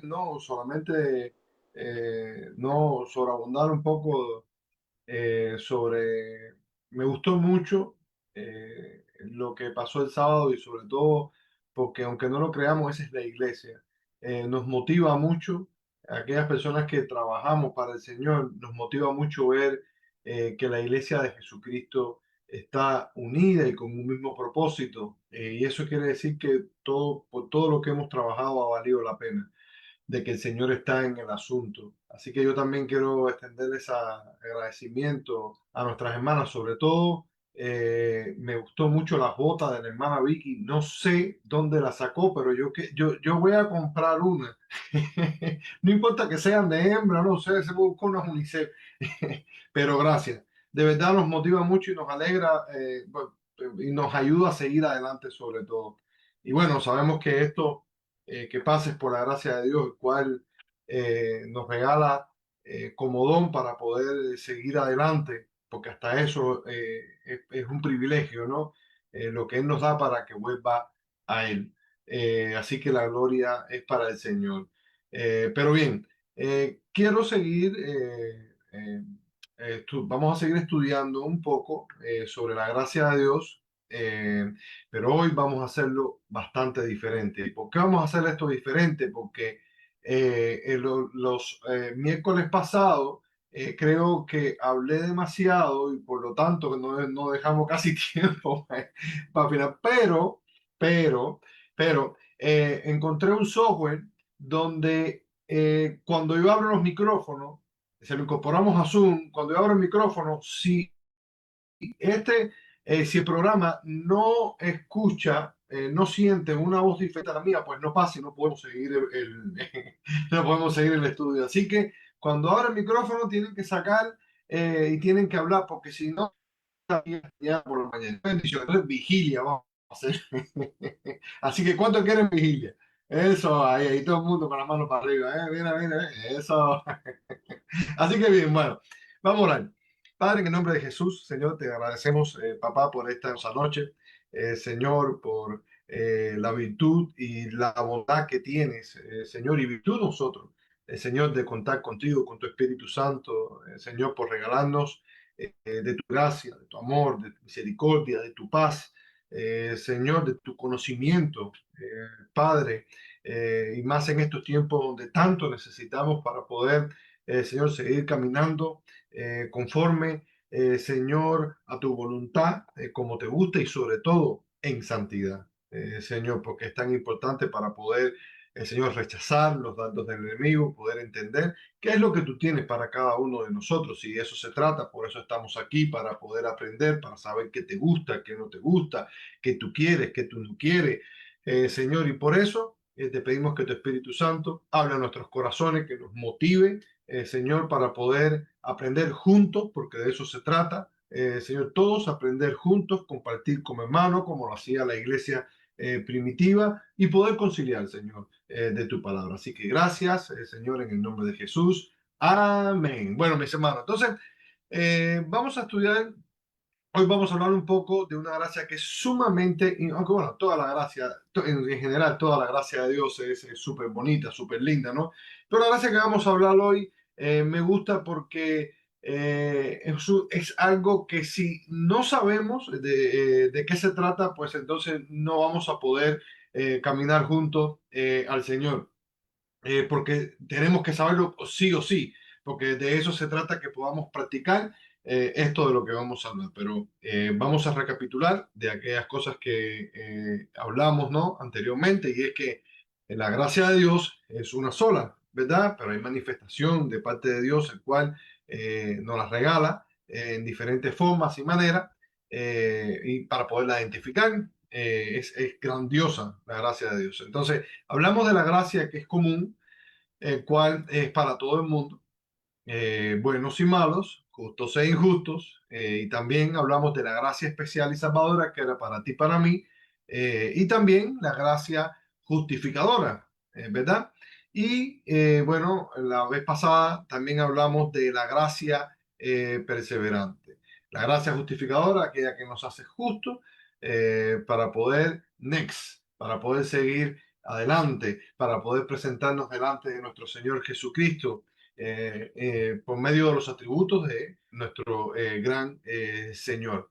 no solamente no sobreabundar un poco sobre, me gustó mucho lo que pasó el sábado y sobre todo porque aunque no lo creamos, esa es la iglesia. Nos motiva mucho, a aquellas personas que trabajamos para el Señor, nos motiva mucho ver que la iglesia de Jesucristo está unida y con un mismo propósito. Y eso quiere decir que todo, por todo lo que hemos trabajado ha valido la pena de que el Señor está en el asunto. Así que yo también quiero extenderles ese agradecimiento a nuestras hermanas, sobre todo me gustó mucho la bota de la hermana Vicky, no sé dónde la sacó, pero yo voy a comprar una. No importa que sean de hembra, no sé, se buscó unas UNICEF, pero gracias. De verdad nos motiva mucho y nos alegra bueno, y nos ayuda a seguir adelante sobre todo. Y bueno, sabemos que esto que pases por la gracia de Dios, el cual nos regala como don para poder seguir adelante, porque hasta eso es un privilegio, ¿no? Lo que Él nos da para que vuelva a Él. Así que la gloria es para el Señor. Pero bien, quiero seguir, vamos a seguir estudiando un poco sobre la gracia de Dios. Pero hoy vamos a hacerlo bastante diferente. ¿Y por qué vamos a hacer esto diferente? Porque los miércoles pasados creo que hablé demasiado y por lo tanto no dejamos casi tiempo para final. Pero encontré un software donde cuando yo abro los micrófonos, se lo incorporamos a Zoom, cuando yo abro el micrófono, si el programa no escucha, no siente una voz diferente a la mía, pues no pasa y no podemos seguir no podemos seguir el estudio. Así que cuando abra el micrófono tienen que sacar y tienen que hablar, porque si no, ya por la mañana. Bendición. Entonces, vigilia, vamos a hacer. Así que, ¿cuánto quieren vigilia? Eso, ahí todo el mundo con las manos para arriba. Mira, mira, eso. Así que bien, bueno, vamos a orar. Padre, en el nombre de Jesús, Señor, te agradecemos, papá, por esta hermosa noche. Señor, por la virtud y la bondad que tienes, Señor, y virtud nosotros, Señor, de contar contigo, con tu Espíritu Santo, Señor, por regalarnos de tu gracia, de tu amor, de tu misericordia, de tu paz, Señor, de tu conocimiento, Padre, y más en estos tiempos donde tanto necesitamos para poder Señor, seguir caminando conforme, Señor, a tu voluntad, como te gusta y sobre todo en santidad, Señor, porque es tan importante para poder, Señor, rechazar los dardos del enemigo, poder entender qué es lo que tú tienes para cada uno de nosotros. Y de eso se trata, por eso estamos aquí, para poder aprender, para saber qué te gusta, qué no te gusta, qué tú quieres, qué tú no quieres, Señor, y por eso te pedimos que tu Espíritu Santo hable a nuestros corazones, que nos motive, Señor, para poder aprender juntos, porque de eso se trata, Señor, todos aprender juntos, compartir como hermanos, como lo hacía la iglesia primitiva, y poder conciliar, Señor, de tu palabra. Así que gracias, Señor, en el nombre de Jesús. Amén. Bueno, mis hermanos, entonces vamos a estudiar. Hoy vamos a hablar un poco de una gracia que es sumamente, aunque bueno, toda la gracia, en general, toda la gracia de Dios es súper bonita, súper linda, ¿no? Pero la gracia que vamos a hablar hoy me gusta porque es algo que si no sabemos de qué se trata, pues entonces no vamos a poder caminar juntos al Señor, porque tenemos que saberlo sí o sí, porque de eso se trata, que podamos practicar esto de lo que vamos a hablar. Pero vamos a recapitular de aquellas cosas que hablamos, ¿no? Anteriormente, y es que la gracia de Dios es una sola, ¿verdad? Pero hay manifestación de parte de Dios, el cual nos la regala en diferentes formas y maneras, y para poderla identificar. Es grandiosa la gracia de Dios. Entonces, hablamos de la gracia que es común, el cual es para todo el mundo, buenos y malos, justos e injustos, y también hablamos de la gracia especial y salvadora que era para ti y para mí, y también la gracia justificadora, ¿verdad? Y bueno, la vez pasada también hablamos de la gracia perseverante. La gracia justificadora, aquella que nos hace justos para poder next, para poder seguir adelante para poder presentarnos delante de nuestro Señor Jesucristo por medio de los atributos de nuestro gran Señor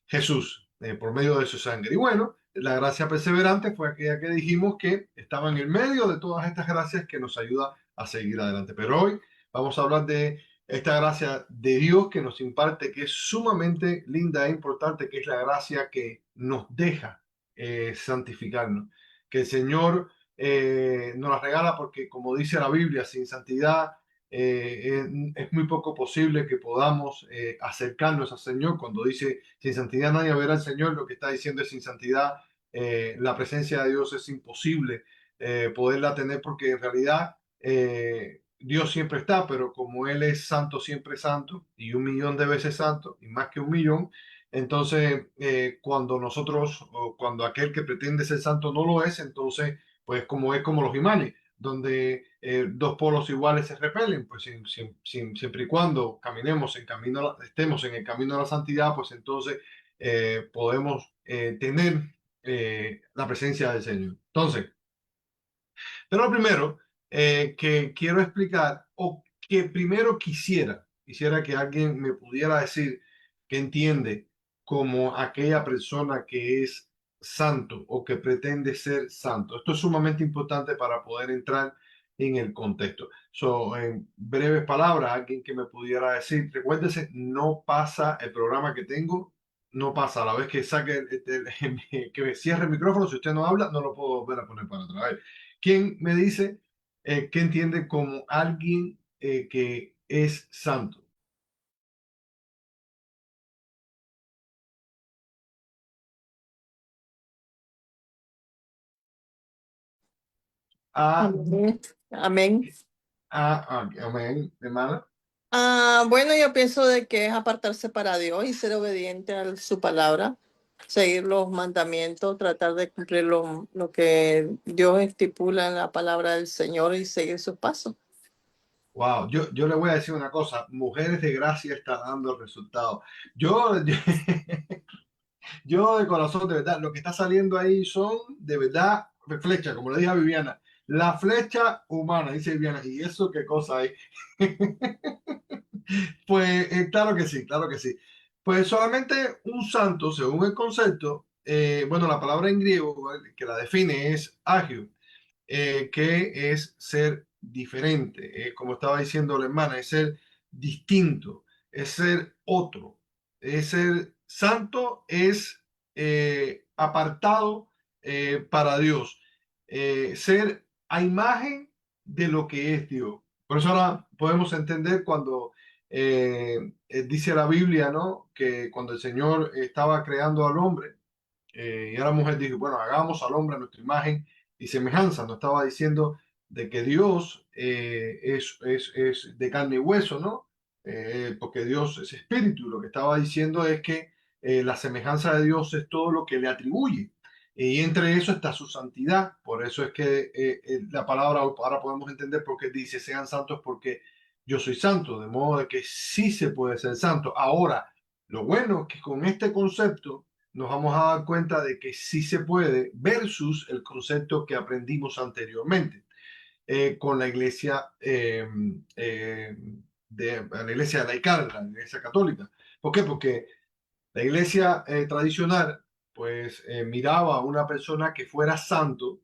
Jesús, por medio de su sangre. Y bueno, la gracia perseverante fue aquella que dijimos que estaba en el medio de todas estas gracias que nos ayuda a seguir adelante. Pero hoy vamos a hablar de esta gracia de Dios que nos imparte, que es sumamente linda e importante, que es la gracia que nos deja santificarnos, que el Señor nos la regala porque, como dice la Biblia, sin santidad es muy poco posible que podamos acercarnos al Señor. Cuando dice sin santidad nadie verá al Señor, lo que está diciendo es sin santidad la presencia de Dios es imposible poderla tener porque en realidad Dios siempre está, pero como Él es santo, siempre santo y 1 millón de veces santo y más que 1 millón, entonces cuando nosotros o cuando aquel que pretende ser santo no lo es, entonces pues como es como los imanes donde dos polos iguales se repelen, pues siempre y cuando caminemos en camino, estemos en el camino de la santidad, pues entonces podemos tener la presencia del Señor. Entonces, pero lo primero que quiero explicar, o que primero quisiera que alguien me pudiera decir que entiende como aquella persona que es santo o que pretende ser santo. Esto es sumamente importante para poder entrar en el contexto. En breves palabras, alguien que me pudiera decir, recuérdese, no pasa el programa que tengo, no pasa. A la vez que saque, que me cierre el micrófono, si usted no habla, no lo puedo volver a poner para atrás. ¿Quién me dice que entiende como alguien que es santo? A, Amén. Amén. amén, hermana. Bueno, yo pienso de que es apartarse para Dios y ser obediente a su palabra, seguir los mandamientos, tratar de cumplir lo que Dios estipula en la palabra del Señor y seguir sus pasos. Wow, yo le voy a decir una cosa, Mujeres de Gracia está dando resultados. Yo, yo de corazón, de verdad, lo que está saliendo ahí son de verdad flechas, como le dije a Viviana, la flecha humana, dice Viviana, ¿y eso qué cosa hay? Pues claro que sí, claro que sí. Pues solamente un santo, según el concepto, bueno, la palabra en griego que la define es agio, que es ser diferente, como estaba diciendo la hermana, es ser distinto, es ser otro, es ser santo, es apartado para Dios, ser a imagen de lo que es Dios. Por eso ahora podemos entender cuando dice la Biblia, ¿no? Que cuando el Señor estaba creando al hombre, y a la mujer dijo, bueno, hagamos al hombre a nuestra imagen y semejanza. No estaba diciendo de que Dios es de carne y hueso, ¿no? Porque Dios es espíritu. Lo que estaba diciendo es que la semejanza de Dios es todo lo que le atribuye. Y entre eso está su santidad. Por eso es que la palabra, ahora podemos entender por qué dice sean santos porque yo soy santo. De modo de que sí se puede ser santo. Ahora, lo bueno es que con este concepto nos vamos a dar cuenta de que sí se puede versus el concepto que aprendimos anteriormente con la iglesia de la iglesia laical, la iglesia católica. ¿Por qué? Porque la iglesia tradicional, pues miraba a una persona que fuera santo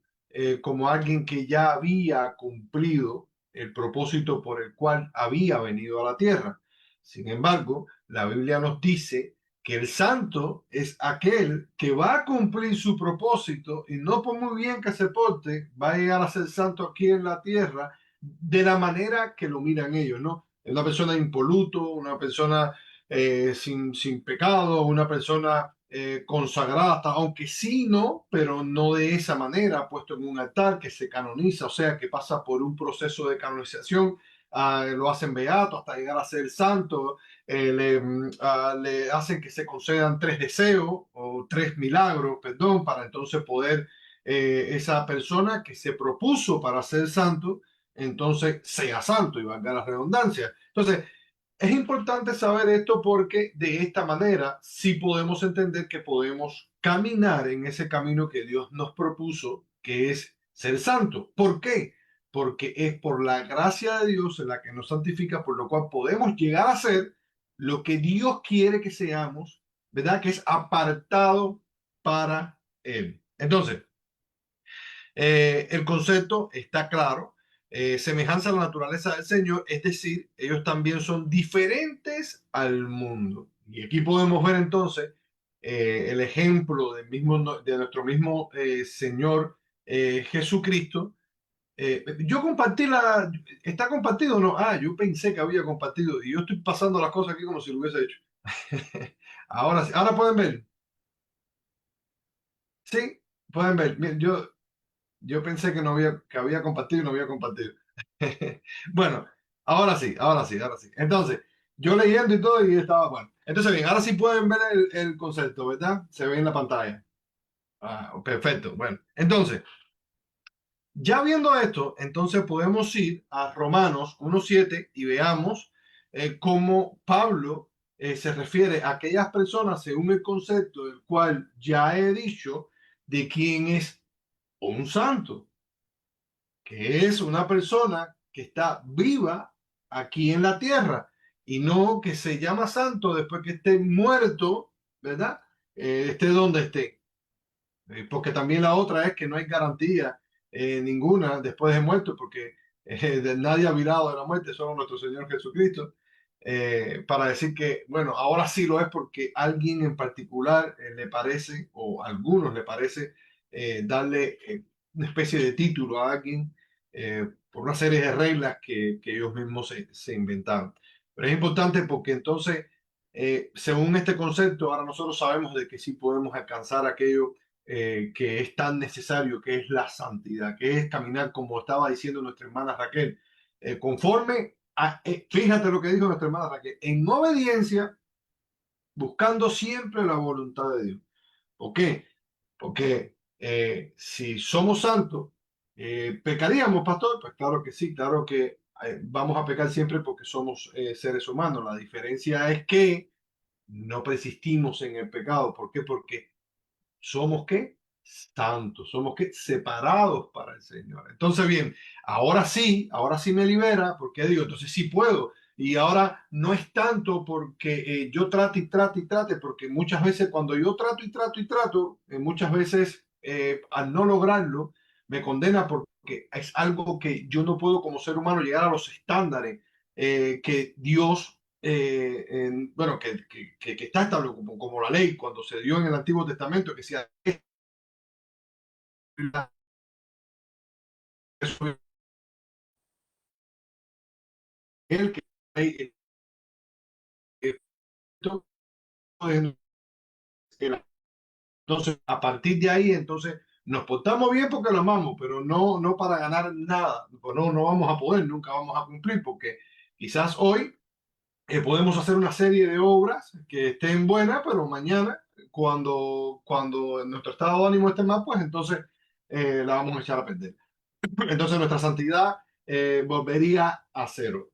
como alguien que ya había cumplido el propósito por el cual había venido a la tierra. Sin embargo, la Biblia nos dice que el santo es aquel que va a cumplir su propósito y no por muy bien que se porte, va a llegar a ser santo aquí en la tierra de la manera que lo miran ellos, ¿no? Es una persona impoluto, una persona sin pecado, una persona consagrada, aunque sí, no, pero no de esa manera, puesto en un altar que se canoniza, o sea, que pasa por un proceso de canonización, lo hacen beato hasta llegar a ser santo, le hacen que se concedan 3 deseos o 3 milagros, perdón, para entonces poder esa persona que se propuso para ser santo, entonces sea santo y valga la redundancia. Entonces, es importante saber esto porque de esta manera sí podemos entender que podemos caminar en ese camino que Dios nos propuso, que es ser santo. ¿Por qué? Porque es por la gracia de Dios en la que nos santifica, por lo cual podemos llegar a ser lo que Dios quiere que seamos, ¿verdad? Que es apartado para Él. Entonces, el concepto está claro. Semejanza a la naturaleza del Señor, es decir, ellos también son diferentes al mundo. Y aquí podemos ver entonces el ejemplo de nuestro mismo Señor Jesucristo. Yo compartí la... ¿Está compartido o no? Ah, yo pensé que había compartido y yo estoy pasando las cosas aquí como si lo hubiese hecho. Ahora sí, ahora pueden ver. Sí, pueden ver. Miren, yo pensé que no había, que había compartido y no había compartido. Bueno, ahora sí, ahora sí, ahora sí. Entonces, yo leyendo y todo y estaba bueno. Entonces, bien, ahora sí pueden ver el concepto, ¿verdad? Se ve en la pantalla. Ah, perfecto. Bueno, entonces, ya viendo esto, entonces podemos ir a Romanos 1:7 y veamos cómo Pablo se refiere a aquellas personas según el concepto del cual ya he dicho de quién es un santo, que es una persona que está viva aquí en la tierra y no que se llama santo después que esté muerto, ¿verdad? Esté donde esté. Porque también la otra es que no hay garantía ninguna después de muerto, porque nadie ha virado de la muerte, solo nuestro Señor Jesucristo, para decir que, bueno, ahora sí lo es porque alguien en particular le parece, o a algunos le parece, darle una especie de título a alguien por una serie de reglas que ellos mismos se inventaron. Pero es importante porque entonces, según este concepto, ahora nosotros sabemos de que sí podemos alcanzar aquello que es tan necesario, que es la santidad, que es caminar, como estaba diciendo nuestra hermana Raquel, conforme a, fíjate lo que dijo nuestra hermana Raquel, en obediencia, buscando siempre la voluntad de Dios. ¿Por qué? Porque si somos santos, ¿pecaríamos, pastor? Pues claro que sí, claro que vamos a pecar siempre porque somos seres humanos. La diferencia es que no persistimos en el pecado. ¿Por qué? Porque somos qué? Santos, somos qué? Separados para el Señor. Entonces, bien, ahora sí me libera, porque digo, entonces sí puedo. Y ahora no es tanto porque yo trate y trate y trate, porque muchas veces cuando yo trato y trato y trato, muchas veces al no lograrlo, me condena porque es algo que yo no puedo como ser humano llegar a los estándares que Dios bueno, que está establecido como la ley cuando se dio en el Antiguo Testamento, que decía eso es el que esto es entonces a partir de ahí entonces nos portamos bien porque lo amamos, pero no para ganar nada, pues no vamos a poder, nunca vamos a cumplir porque quizás hoy podemos hacer una serie de obras que estén buenas, pero mañana cuando nuestro estado de ánimo esté mal, pues entonces la vamos a echar a perder. Entonces nuestra santidad volvería a cero.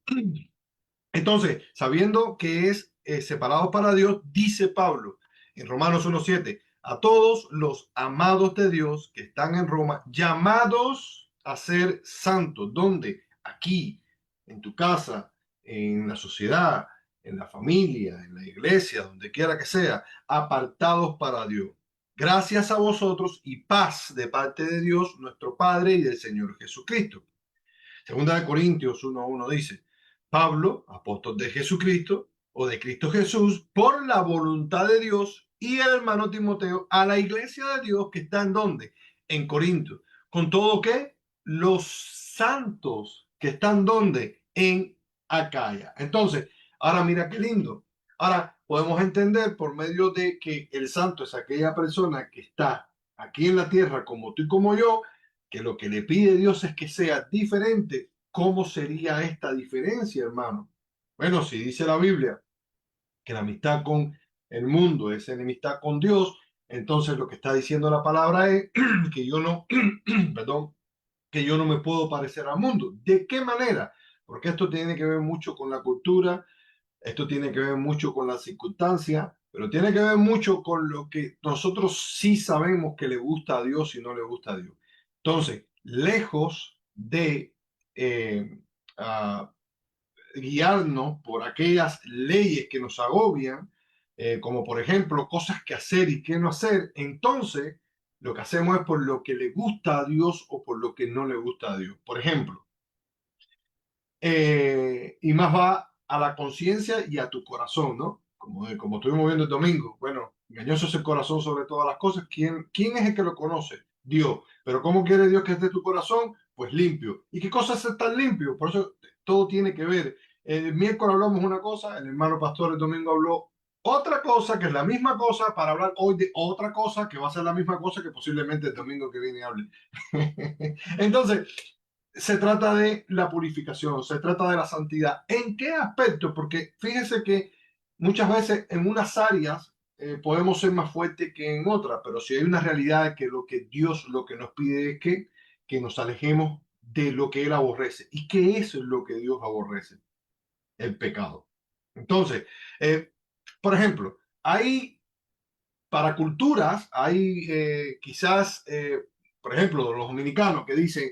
Entonces, sabiendo que es separado para Dios, dice Pablo en Romanos 1:7, a todos los amados de Dios que están en Roma, llamados a ser santos. ¿Dónde? Aquí, en tu casa, en la sociedad, en la familia, en la iglesia, donde quiera que sea, apartados para Dios. Gracias a vosotros y paz de parte de Dios, nuestro Padre y del Señor Jesucristo. Segunda de Corintios 1:1 dice, Pablo, apóstol de Jesucristo o de Cristo Jesús, por la voluntad de Dios y el hermano Timoteo a la iglesia de Dios que está en donde? En Corinto. Con todo que los santos que están donde? En Acaya. Entonces, ahora mira qué lindo. Ahora podemos entender por medio de que el santo es aquella persona que está aquí en la tierra como tú y como yo, que lo que le pide Dios es que sea diferente. ¿Cómo sería esta diferencia, hermano? Bueno, si dice la Biblia que la amistad con el mundo es enemistad con Dios, entonces lo que está diciendo la palabra es que yo no, perdón, que yo no me puedo parecer al mundo. ¿De qué manera? Porque esto tiene que ver mucho con la cultura, esto tiene que ver mucho con las circunstancias, pero tiene que ver mucho con lo que nosotros sí sabemos que le gusta a Dios y no le gusta a Dios. Entonces, lejos de eh, ah, guiarnos por aquellas leyes que nos agobian, como por ejemplo cosas que hacer y qué no hacer, entonces lo que hacemos es por lo que le gusta a Dios o por lo que no le gusta a Dios. Por ejemplo, y más va a la conciencia y a tu corazón, ¿no? Como estuvimos viendo el domingo. Bueno, engañoso es el corazón sobre todas las cosas. ¿Quién es el que lo conoce? Dios. Pero ¿cómo quiere Dios que esté tu corazón? Pues limpio. ¿Y qué cosas están limpios? Por eso todo tiene que ver. El miércoles hablamos una cosa, el hermano pastor el domingo habló otra cosa, que es la misma cosa, para hablar hoy de otra cosa, que va a ser la misma cosa que posiblemente el domingo que viene hable. Entonces, se trata de la purificación, se trata de la santidad. ¿En qué aspecto? Porque fíjense que muchas veces en unas áreas podemos ser más fuertes que en otras, pero si hay una realidad de que lo que Dios lo que nos pide es que nos alejemos de lo que Él aborrece. ¿Y qué es lo que Dios aborrece? El pecado. Entonces, por ejemplo, hay para culturas, hay quizás, por ejemplo, los dominicanos que dicen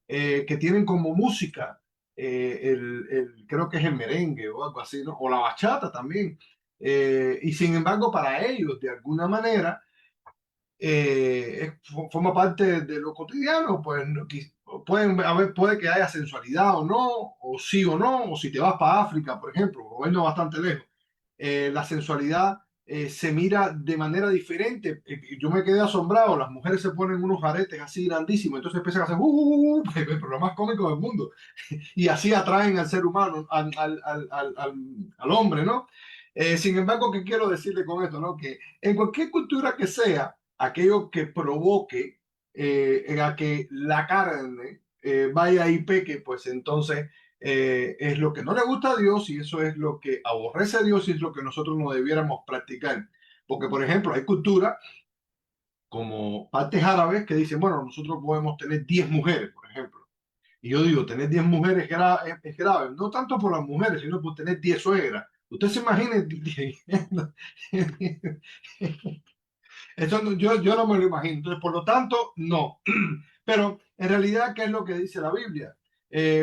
que tienen como música, creo que es el merengue o algo así, ¿no? O la bachata también. Y sin embargo, para ellos, de alguna manera, forma parte de lo cotidiano, pues puede que haya sensualidad o no, o sí o no, o si te vas para África, por ejemplo, o no bastante lejos, la sensualidad se mira de manera diferente. Yo me quedé asombrado, las mujeres se ponen unos aretes así grandísimos, entonces empiezan a hacer pero lo más cómico del mundo, y así atraen al ser humano, al hombre, ¿no? Sin embargo, ¿qué quiero decirle con esto? ¿No? Que en cualquier cultura que sea, aquello que provoque en a que la carne vaya y peque, pues entonces es lo que no le gusta a Dios y eso es lo que aborrece a Dios y es lo que nosotros no debiéramos practicar. Porque, por ejemplo, hay culturas como partes árabes que dicen, bueno, nosotros podemos tener 10 mujeres, por ejemplo. Y yo digo, tener 10 mujeres es grave, no tanto por las mujeres, sino por tener 10 suegras. Usted se imagina. Eso yo no me lo imagino. Entonces, por lo tanto, no. Pero en realidad, ¿qué es lo que dice la Biblia?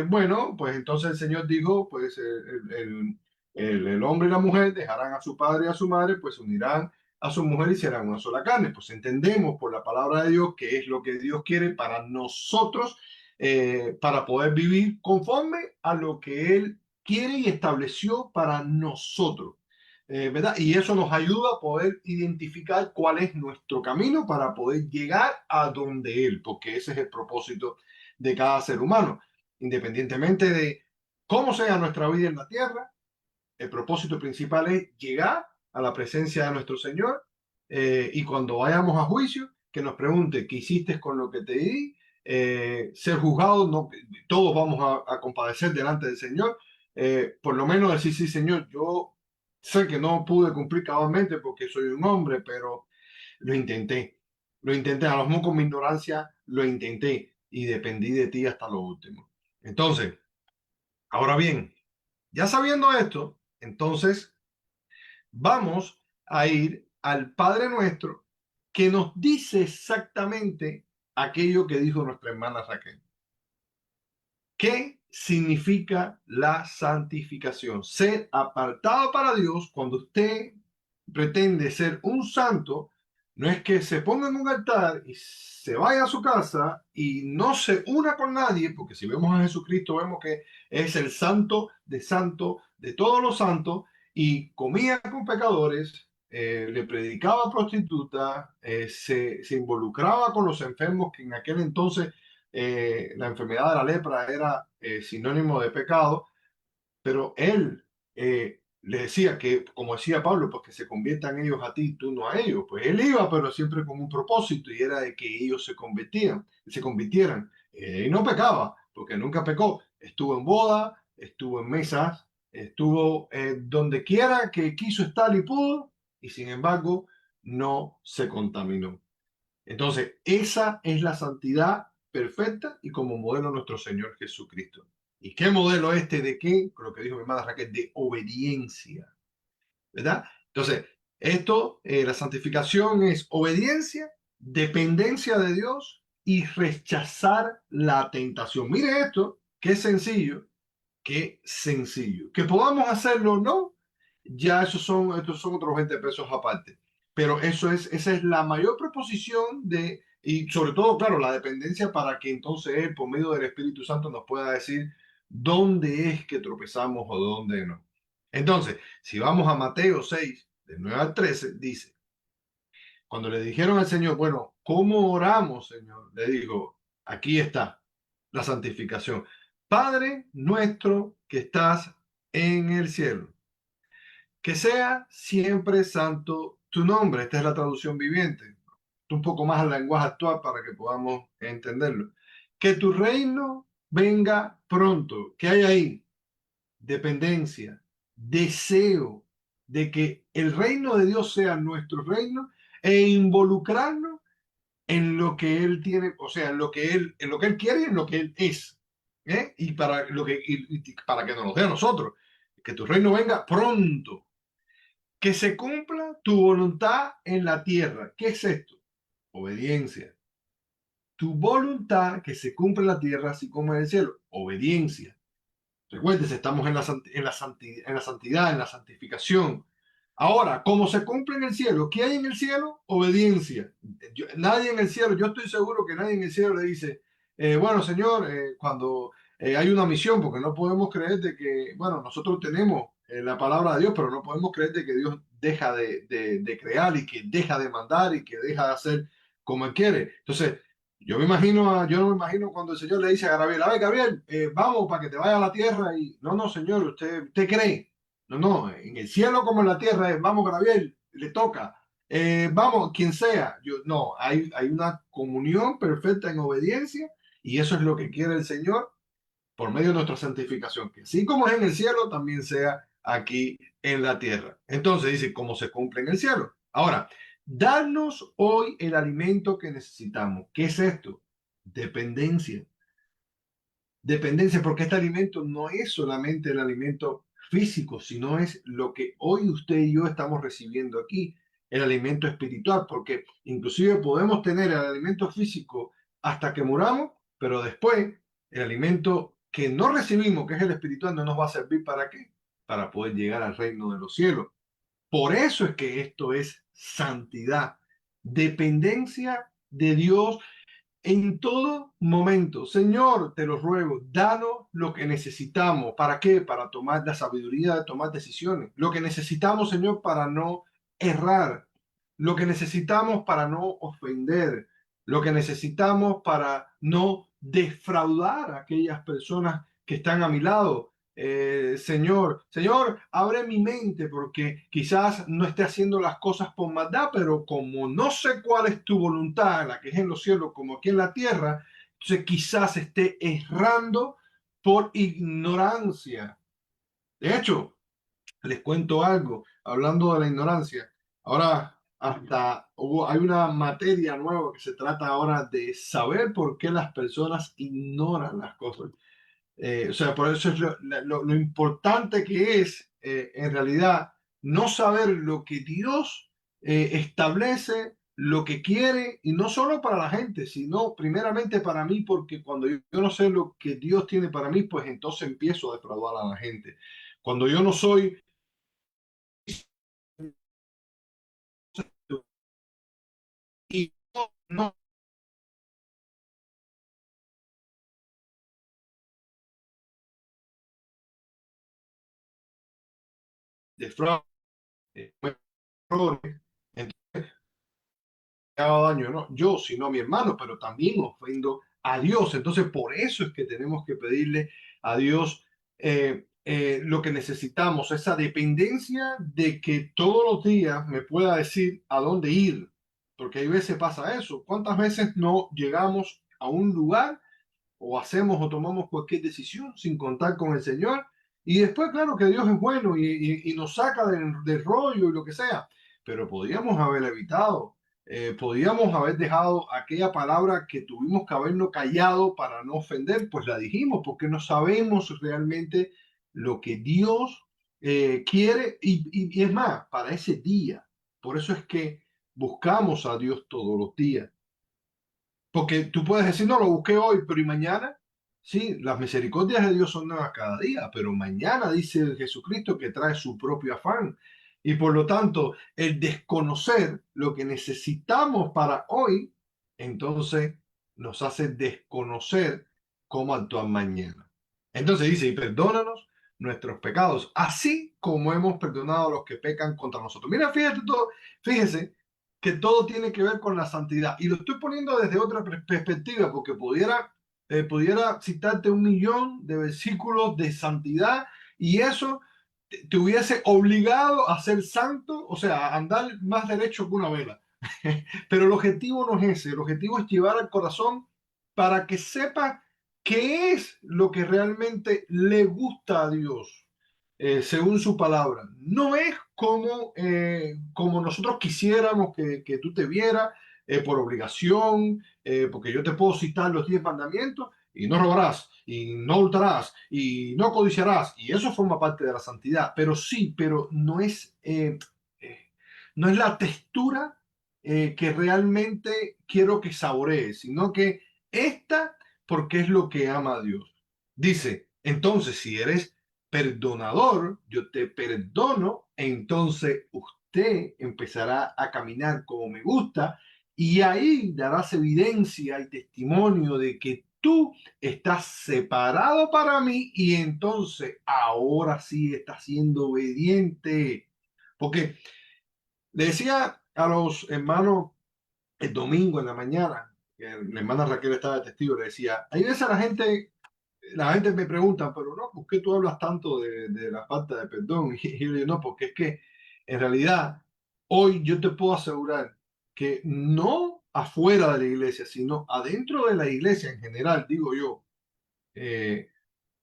Bueno, pues entonces el Señor dijo, pues el hombre y la mujer dejarán a su padre y a su madre, pues se unirán a su mujer y serán una sola carne. Pues entendemos por la palabra de Dios qué es lo que Dios quiere para nosotros, para poder vivir conforme a lo que Él quiere y estableció para nosotros. ¿Verdad? Y eso nos ayuda a poder identificar cuál es nuestro camino para poder llegar a donde Él, porque ese es el propósito de cada ser humano. Independientemente de cómo sea nuestra vida en la tierra, el propósito principal es llegar a la presencia de nuestro Señor y cuando vayamos a juicio, que nos pregunte qué hiciste con lo que te di, ser juzgados, no, todos vamos a compadecer delante del Señor, por lo menos decir, sí, Señor, yo sé que no pude cumplir cabalmente porque soy un hombre, pero lo intenté, a lo mejor con mi ignorancia lo intenté y dependí de ti hasta lo último. Entonces, ahora bien, ya sabiendo esto, entonces vamos a ir al Padre Nuestro que nos dice exactamente aquello que dijo nuestra hermana Raquel. ¿Qué significa la santificación? Ser apartado para Dios. Cuando usted pretende ser un santo, no es que se ponga en un altar y se vaya a su casa y no se una con nadie, porque si vemos a Jesucristo vemos que es el santo de todos los santos y comía con pecadores, le predicaba a prostitutas, se involucraba con los enfermos que en aquel entonces la enfermedad de la lepra era sinónimo de pecado, pero él le decía que, como decía Pablo, pues que se conviertan ellos a ti, tú no a ellos. Pues él iba, pero siempre con un propósito y era de que ellos se convirtieran. Y no pecaba, porque nunca pecó. Estuvo en boda, estuvo en mesas, estuvo donde quiera que quiso estar y pudo, y sin embargo no se contaminó. Entonces, esa es la santidad perfecta y como modelo nuestro Señor Jesucristo. ¿Y qué modelo este de qué? Lo que dijo mi madre Raquel, de obediencia, ¿verdad? Entonces, la santificación es obediencia, dependencia de Dios y rechazar la tentación. Mire esto, qué sencillo, qué sencillo. Que podamos hacerlo o no, ya estos son otros 20 pesos aparte. Pero esa es la mayor proposición de, y sobre todo, claro, la dependencia para que entonces Él, por medio del Espíritu Santo, nos pueda decir dónde es que tropezamos o dónde no. Entonces, si vamos a Mateo 6, del 9 al 13, dice, cuando le dijeron al Señor, bueno, ¿cómo oramos, Señor? Le dijo, aquí está la santificación. Padre nuestro que estás en el cielo, que sea siempre santo tu nombre. Esta es la traducción viviente. Un poco más al lenguaje actual para que podamos entenderlo. Que tu reino venga pronto. ¿Qué hay ahí? Dependencia, deseo de que el reino de Dios sea nuestro reino e involucrarnos en lo que Él tiene, o sea, en lo que Él quiere y en lo que Él es. ¿Eh? Y para y para que nos lo dé a nosotros. Que tu reino venga pronto. Que se cumpla tu voluntad en la tierra. ¿Qué es esto? Obediencia. Tu voluntad que se cumpla en la tierra así como en el cielo. Obediencia. Recuérdense, estamos en en la santidad, en la santificación. Ahora, ¿cómo se cumple en el cielo? ¿Qué hay en el cielo? Obediencia. Nadie en el cielo, yo estoy seguro que nadie en el cielo le dice, bueno, Señor, cuando hay una misión, porque no podemos creer de que, bueno, nosotros tenemos la palabra de Dios, pero no podemos creer de que Dios deja de crear y que deja de mandar y que deja de hacer como Él quiere. Entonces, yo no me imagino cuando el Señor le dice a Gabriel, a ver, Gabriel, vamos para que te vaya a la tierra y no, no, Señor, usted cree. No, no, en el cielo como en la tierra, vamos, Gabriel, le toca. Vamos, quien sea. No, hay una comunión perfecta en obediencia y eso es lo que quiere el Señor por medio de nuestra santificación, que así como es en el cielo, también sea aquí en la tierra. Entonces dice, ¿cómo se cumple en el cielo? Ahora, darnos hoy el alimento que necesitamos. ¿Qué es esto? Dependencia. Dependencia, porque este alimento no es solamente el alimento físico, sino es lo que hoy usted y yo estamos recibiendo aquí, el alimento espiritual, porque inclusive podemos tener el alimento físico hasta que muramos, pero después el alimento que no recibimos, que es el espiritual, no nos va a servir para qué, para poder llegar al reino de los cielos. Por eso es que esto es santidad, dependencia de Dios en todo momento. Señor, te lo ruego, danos lo que necesitamos. ¿Para qué? Para tomar la sabiduría de tomar decisiones. Lo que necesitamos, Señor, para no errar. Lo que necesitamos para no ofender. Lo que necesitamos para no defraudar a aquellas personas que están a mi lado. Señor, abre mi mente porque quizás no esté haciendo las cosas por maldad, pero como no sé cuál es tu voluntad, la que es en los cielos como aquí en la tierra, entonces quizás esté errando por ignorancia. De hecho, les cuento algo, hablando de la ignorancia. Ahora, hay una materia nueva que se trata ahora de saber por qué las personas ignoran las cosas. O sea, por eso es lo importante que es, en realidad, no saber lo que Dios establece, lo que quiere, y no solo para la gente, sino primeramente para mí, porque cuando yo no sé lo que Dios tiene para mí, pues entonces empiezo a defraudar a la gente. Cuando yo no soy y no defraudo, entonces hago daño, no yo, sino a mi hermano, pero también ofendo a Dios. Entonces, por eso es que tenemos que pedirle a Dios lo que necesitamos, esa dependencia de que todos los días me pueda decir a dónde ir, porque hay veces pasa eso. ¿Cuántas veces no llegamos a un lugar o hacemos o tomamos cualquier decisión sin contar con el Señor? Y después, claro que Dios es bueno y nos saca del rollo y lo que sea, pero podríamos haber evitado, podríamos haber dejado aquella palabra que tuvimos que habernos callado para no ofender, pues la dijimos, porque no sabemos realmente lo que Dios quiere y es más, para ese día. Por eso es que buscamos a Dios todos los días. Porque tú puedes decir, no, lo busqué hoy, pero ¿y mañana? Sí, las misericordias de Dios son nuevas cada día, pero mañana dice Jesucristo que trae su propio afán. Y por lo tanto, el desconocer lo que necesitamos para hoy, entonces nos hace desconocer cómo actuar mañana. Entonces dice, y perdónanos nuestros pecados, así como hemos perdonado a los que pecan contra nosotros. Mira, fíjate todo, fíjese que todo tiene que ver con la santidad. Y lo estoy poniendo desde otra perspectiva, porque pudiera citarte 1 millón de versículos de santidad y eso te hubiese obligado a ser santo, o sea, a andar más derecho que una vela. Pero el objetivo no es ese, el objetivo es llevar al corazón para que sepa qué es lo que realmente le gusta a Dios, según su palabra. No es como nosotros quisiéramos que tú te vieras por obligación, porque yo te puedo citar los 10 mandamientos y no robarás, y no hurtarás, y no codiciarás, y eso forma parte de la santidad, pero sí, pero no es la textura que realmente quiero que saborees, sino que esta, porque es lo que ama a Dios. Dice, entonces, si eres perdonador, yo te perdono, entonces usted empezará a caminar como me gusta y ahí darás evidencia y testimonio de que tú estás separado para mí y entonces ahora sí estás siendo obediente. Porque le decía a los hermanos el domingo en la mañana, que la hermana Raquel estaba de testigo, le decía, hay veces la gente me pregunta, pero no, ¿por qué tú hablas tanto de la falta de perdón? Y yo le digo, no, porque es que en realidad hoy yo te puedo asegurar que no afuera de la iglesia, sino adentro de la iglesia en general, digo yo, eh,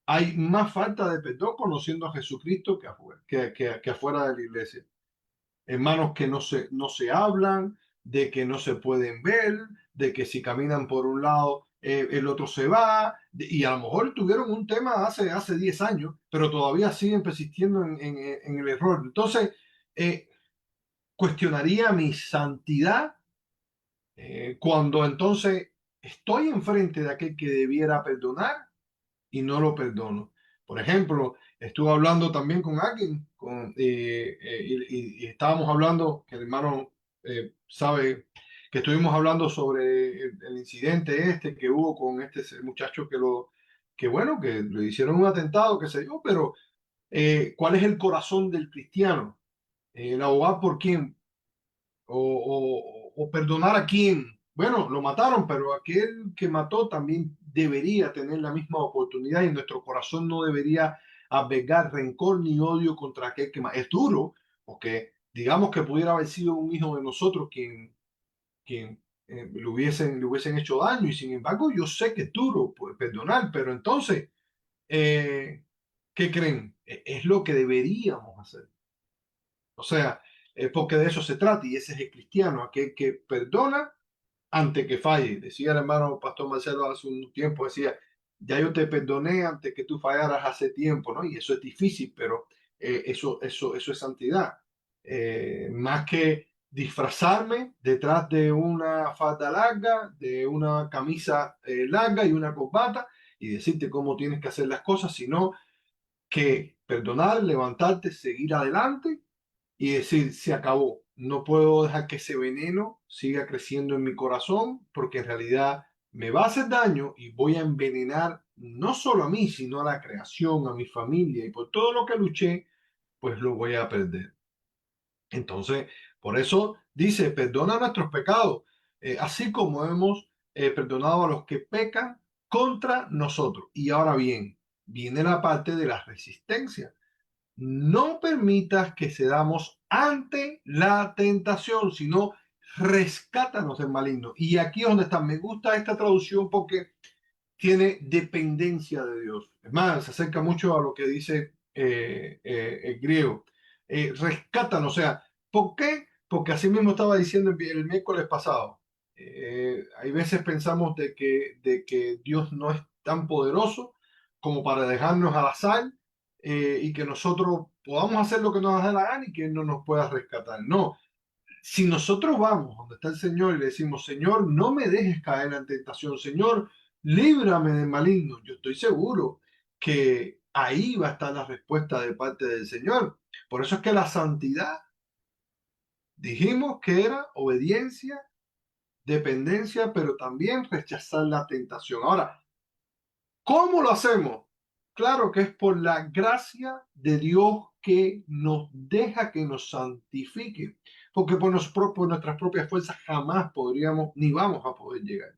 hay más falta de perdón conociendo a Jesucristo que afuera, que afuera de la iglesia. Hermanos que no se hablan, de que no se pueden ver, de que si caminan por un lado, el otro se va, y a lo mejor tuvieron un tema hace 10 años, pero todavía siguen persistiendo en el error. Entonces, eh, cuestionaría mi santidad cuando entonces estoy enfrente de aquel que debiera perdonar y no lo perdono. Por ejemplo, estuve hablando también con alguien y estábamos hablando, que el hermano sabe que estuvimos hablando sobre el incidente este que hubo con este muchacho que bueno, que le hicieron un atentado, que se dio, pero ¿cuál es el corazón del cristiano? ¿El abogar por quién? O perdonar a quién. Bueno, lo mataron, pero aquel que mató también debería tener la misma oportunidad y nuestro corazón no debería albergar rencor ni odio contra aquel que mató. Es duro, porque digamos que pudiera haber sido un hijo de nosotros quien le hubiesen hecho daño y sin embargo yo sé que es duro pues, perdonar, pero entonces, eh, ¿qué creen? Es lo que deberíamos hacer. O sea, porque de eso se trata y ese es el cristiano, aquel que perdona antes que falle. Decía el hermano Pastor Marcelo hace un tiempo, decía, ya yo te perdoné antes que tú fallaras hace tiempo, ¿no? Y eso es difícil, pero eso es santidad. Más que disfrazarme detrás de una falda larga, de una camisa larga y una corbata y decirte cómo tienes que hacer las cosas, sino que perdonar, levantarte, seguir adelante y decir, se acabó. No puedo dejar que ese veneno siga creciendo en mi corazón porque en realidad me va a hacer daño y voy a envenenar no solo a mí, sino a la creación, a mi familia y por todo lo que luché, pues lo voy a perder. Entonces, por eso dice, perdona nuestros pecados, así como hemos perdonado a los que pecan contra nosotros. Y ahora bien, viene la parte de la resistencia. No permitas que cedamos ante la tentación, sino rescátanos del maligno. Y aquí es donde está. Me gusta esta traducción porque tiene dependencia de Dios. Es más, se acerca mucho a lo que dice el griego. Rescátanos, o sea, ¿por qué? Porque así mismo estaba diciendo el miércoles pasado. Hay veces pensamos de que Dios no es tan poderoso como para dejarnos al azar y que nosotros podamos hacer lo que nos da la gana y que Él no nos pueda rescatar. No, si nosotros vamos donde está el Señor y le decimos, Señor, no me dejes caer en la tentación, Señor, líbrame del maligno, yo estoy seguro que ahí va a estar la respuesta de parte del Señor. Por eso es que la santidad, dijimos que era obediencia, dependencia, pero también rechazar la tentación. Ahora, ¿cómo lo hacemos? Claro que es por la gracia de Dios que nos deja que nos santifique, porque por nuestras propias fuerzas jamás podríamos ni vamos a poder llegar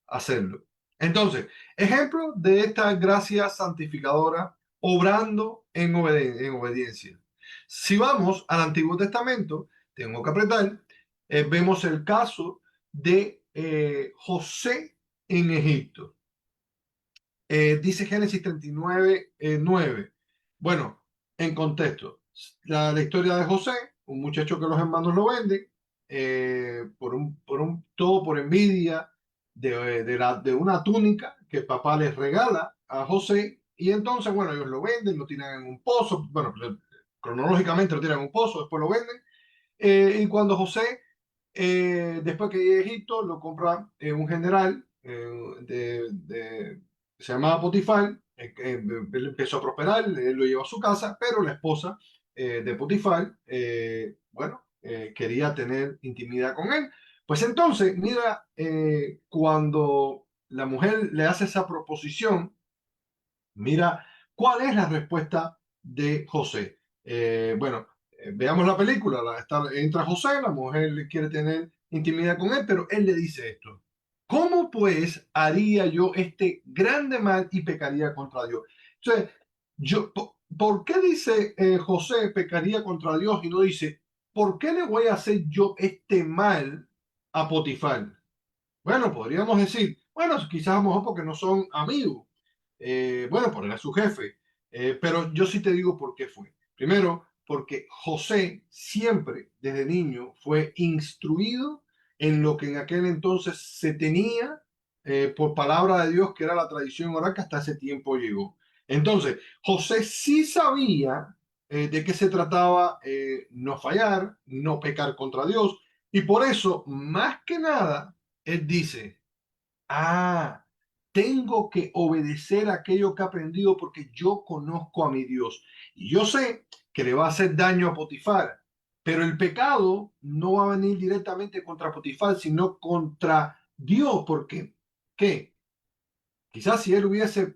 a hacerlo. Entonces, ejemplo de esta gracia santificadora obrando en obediencia. Si vamos al Antiguo Testamento, tengo que apretar, vemos el caso de José en Egipto. Dice Génesis 39, 9. Bueno, en contexto, la historia de José, un muchacho que los hermanos lo venden, todo por envidia de una túnica que el papá les regala a José, y entonces, bueno, ellos lo venden, lo tiran en un pozo, bueno, cronológicamente lo tiran en un pozo, después lo venden, y cuando José, después que llega a Egipto, lo compra un general que se llamaba Potifar, él empezó a prosperar, él lo llevó a su casa, pero la esposa de Potifar, bueno, quería tener intimidad con él. Pues entonces, mira, cuando la mujer le hace esa proposición, mira, ¿cuál es la respuesta de José? Bueno, veamos la película. Entra José, la mujer le quiere tener intimidad con él, pero él le dice esto. ¿Cómo pues haría yo este grande mal y pecaría contra Dios? Entonces, ¿por qué dice José pecaría contra Dios y no dice, ¿por qué le voy a hacer yo este mal a Potifar? Bueno, podríamos decir, bueno, quizás a lo mejor porque no son amigos. Bueno, por él es su jefe. Pero yo sí te digo por qué fue. Primero, porque José siempre, desde niño, fue instruido en lo que en aquel entonces se tenía por palabra de Dios, que era la tradición oral que hasta ese tiempo llegó. Entonces, José sí sabía de qué se trataba no fallar, no pecar contra Dios. Y por eso, más que nada, él dice, ah, tengo que obedecer aquello que he aprendido porque yo conozco a mi Dios. Y yo sé que le va a hacer daño a Potifar, pero el pecado no va a venir directamente contra Potifar, sino contra Dios, porque, ¿qué? Quizás si él hubiese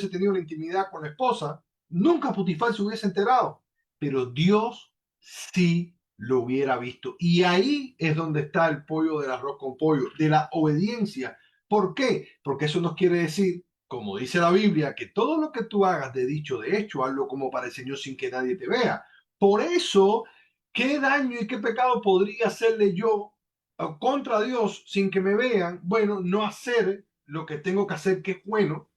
tenido la intimidad con la esposa, nunca Potifar se hubiese enterado, pero Dios sí lo hubiera visto. Y ahí es donde está el pollo del arroz con pollo, de la obediencia. ¿Por qué? Porque eso nos quiere decir, como dice la Biblia, que todo lo que tú hagas de dicho, de hecho, hazlo como para el Señor sin que nadie te vea. Por eso, ¿qué daño y qué pecado podría hacerle yo contra Dios sin que me vean? Bueno, no hacer lo que tengo que hacer que es bueno,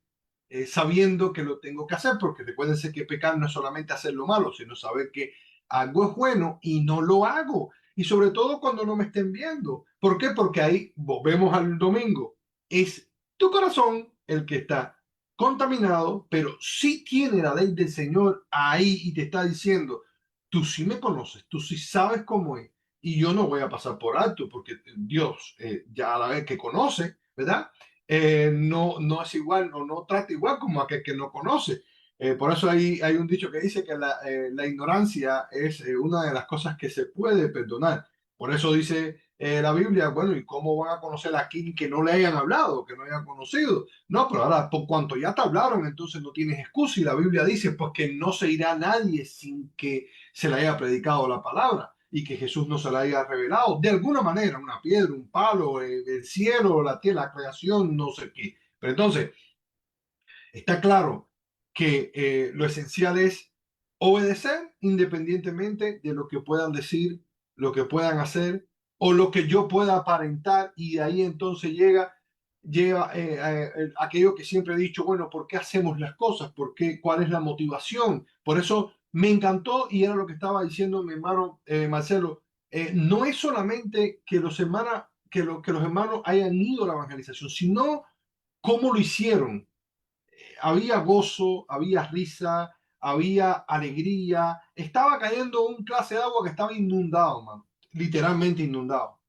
sabiendo que lo tengo que hacer, porque recuérdense que pecar no es solamente hacer lo malo, sino saber que algo es bueno y no lo hago. Y sobre todo cuando no me estén viendo. ¿Por qué? Porque ahí volvemos al domingo. Es tu corazón el que está contaminado, pero sí tiene la ley del Señor ahí y te está diciendo, tú sí me conoces, tú sí sabes cómo es. Y yo no voy a pasar por alto, porque Dios, ya a la vez que conoce, ¿verdad? No es igual o no trata igual como aquel que no conoce. Por eso hay un dicho que dice que la ignorancia es una de las cosas que se puede perdonar. Por eso dice la Biblia, bueno, ¿y cómo van a conocer a quien que no le hayan hablado, que no hayan conocido? No, pero ahora, por cuanto ya te hablaron, entonces no tienes excusa. Y la Biblia dice, pues que no se irá nadie sin que se le haya predicado la palabra y que Jesús no se la haya revelado de alguna manera, una piedra, un palo, el cielo, la tierra, la creación, no sé qué. Pero entonces, está claro que lo esencial es obedecer independientemente de lo que puedan decir, lo que puedan hacer o lo que yo pueda aparentar y de ahí entonces llega aquello que siempre he dicho, bueno, ¿por qué hacemos las cosas? ¿Por qué? ¿Cuál es la motivación? Por eso me encantó y era lo que estaba diciendo mi hermano Marcelo, no es solamente que que los hermanos hayan ido a la evangelización, sino cómo lo hicieron. Había gozo, había risa, había alegría. Estaba cayendo un clase de agua que estaba inundado, man. literalmente inundado.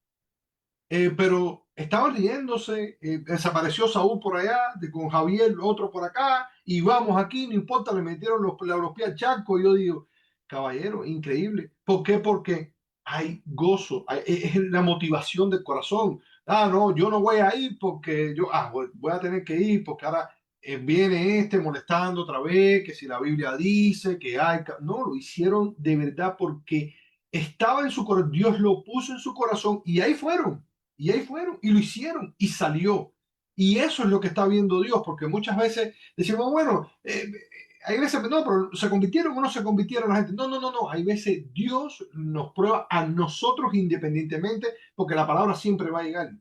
Pero estaban riéndose, desapareció Saúl por allá, con Javier, otro por acá, y vamos aquí, no importa, le metieron los pies al charco. Y yo digo, caballero, increíble. ¿Por qué? Porque hay gozo, es la motivación del corazón. Ah, no, yo no voy a ir porque voy a tener que ir porque ahora viene este molestando otra vez, que si la Biblia dice que hay. No, lo hicieron de verdad porque estaba en su corazón, Dios lo puso en su corazón y ahí fueron. Y ahí fueron y lo hicieron y salió. Y eso es lo que está viendo Dios, porque muchas veces decimos, bueno, hay veces, no, pero se convirtieron o no se convirtieron la gente. No, no, no, no. Hay veces Dios nos prueba a nosotros independientemente, porque la palabra siempre va a llegar.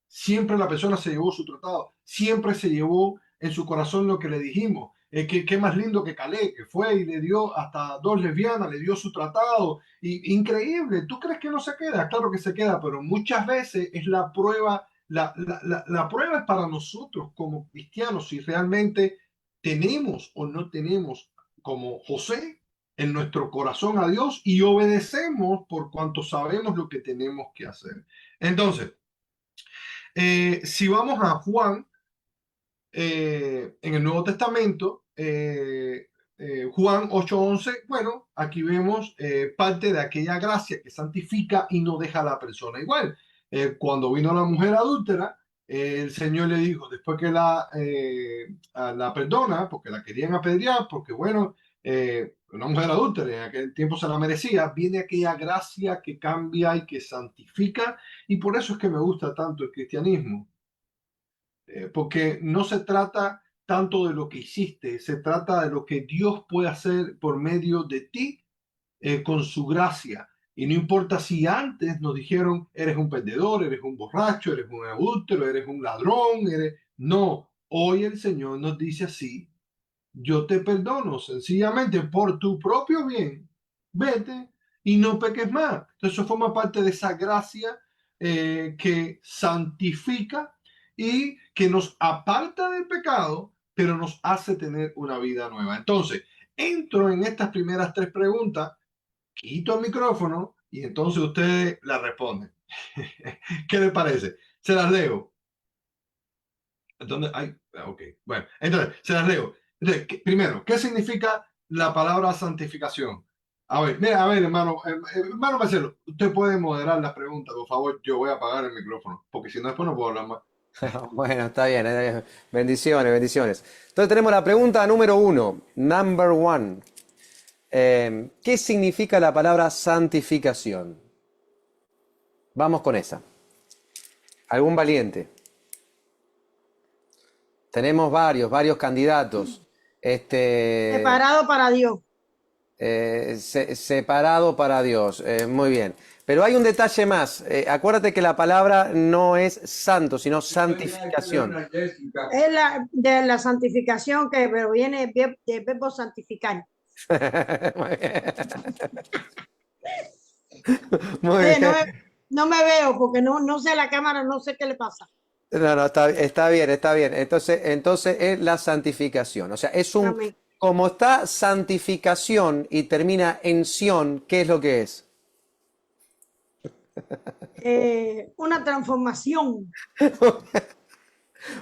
Siempre la persona se llevó su tratado, siempre se llevó en su corazón lo que le dijimos. Qué más lindo que Calé, que fue y le dio hasta 2 lesbianas, le dio su tratado. Increíble, ¿tú crees que no se queda? Claro que se queda, pero muchas veces es la prueba, la prueba es para nosotros como cristianos, si realmente tenemos o no tenemos, como José, en nuestro corazón a Dios y obedecemos por cuanto sabemos lo que tenemos que hacer. Entonces, si vamos a Juan, en el Nuevo Testamento, Juan 8:11, bueno, aquí vemos parte de aquella gracia que santifica y no deja a la persona igual. Cuando vino la mujer adúltera, el Señor le dijo, después que la perdona, porque la querían apedrear, porque bueno, una mujer adúltera en aquel tiempo se la merecía, viene aquella gracia que cambia y que santifica, y por eso es que me gusta tanto el cristianismo, porque no se trata tanto de lo que hiciste, se trata de lo que Dios puede hacer por medio de ti, con su gracia. Y no importa si antes nos dijeron, eres un perdedor, eres un borracho, eres un adúltero, eres un ladrón, eres... No, hoy el Señor nos dice así, yo te perdono sencillamente por tu propio bien, vete y no peques más. Entonces eso forma parte de esa gracia que santifica y que nos aparta del pecado, pero nos hace tener una vida nueva. Entonces, entro en estas primeras 3 preguntas, quito el micrófono y entonces ustedes la responden. ¿Qué les parece? Se las leo. Entonces, ok, bueno, entonces, se las leo. Entonces, primero, ¿qué significa la palabra santificación? A ver, mira, a ver, hermano Marcelo, usted puede moderar las preguntas, por favor, yo voy a apagar el micrófono, porque si no, después no puedo hablar más. Bueno, está bien. Bendiciones, bendiciones. Entonces tenemos la pregunta número 1, number 1. ¿Qué significa la palabra santificación? Vamos con esa. ¿Algún valiente? Tenemos varios candidatos. Separado para Dios. Separado para Dios. Muy bien. Pero hay un detalle más. Acuérdate que la palabra no es santo, sino santificación. Es de la santificación que proviene del verbo santificar. Muy bien. Muy Oye, bien. no me veo porque no sé la cámara, no sé qué le pasa. No, está bien, está bien. Entonces es la santificación. O sea, Amén. como está santificación y termina en sion, ¿qué es lo que es? Una transformación.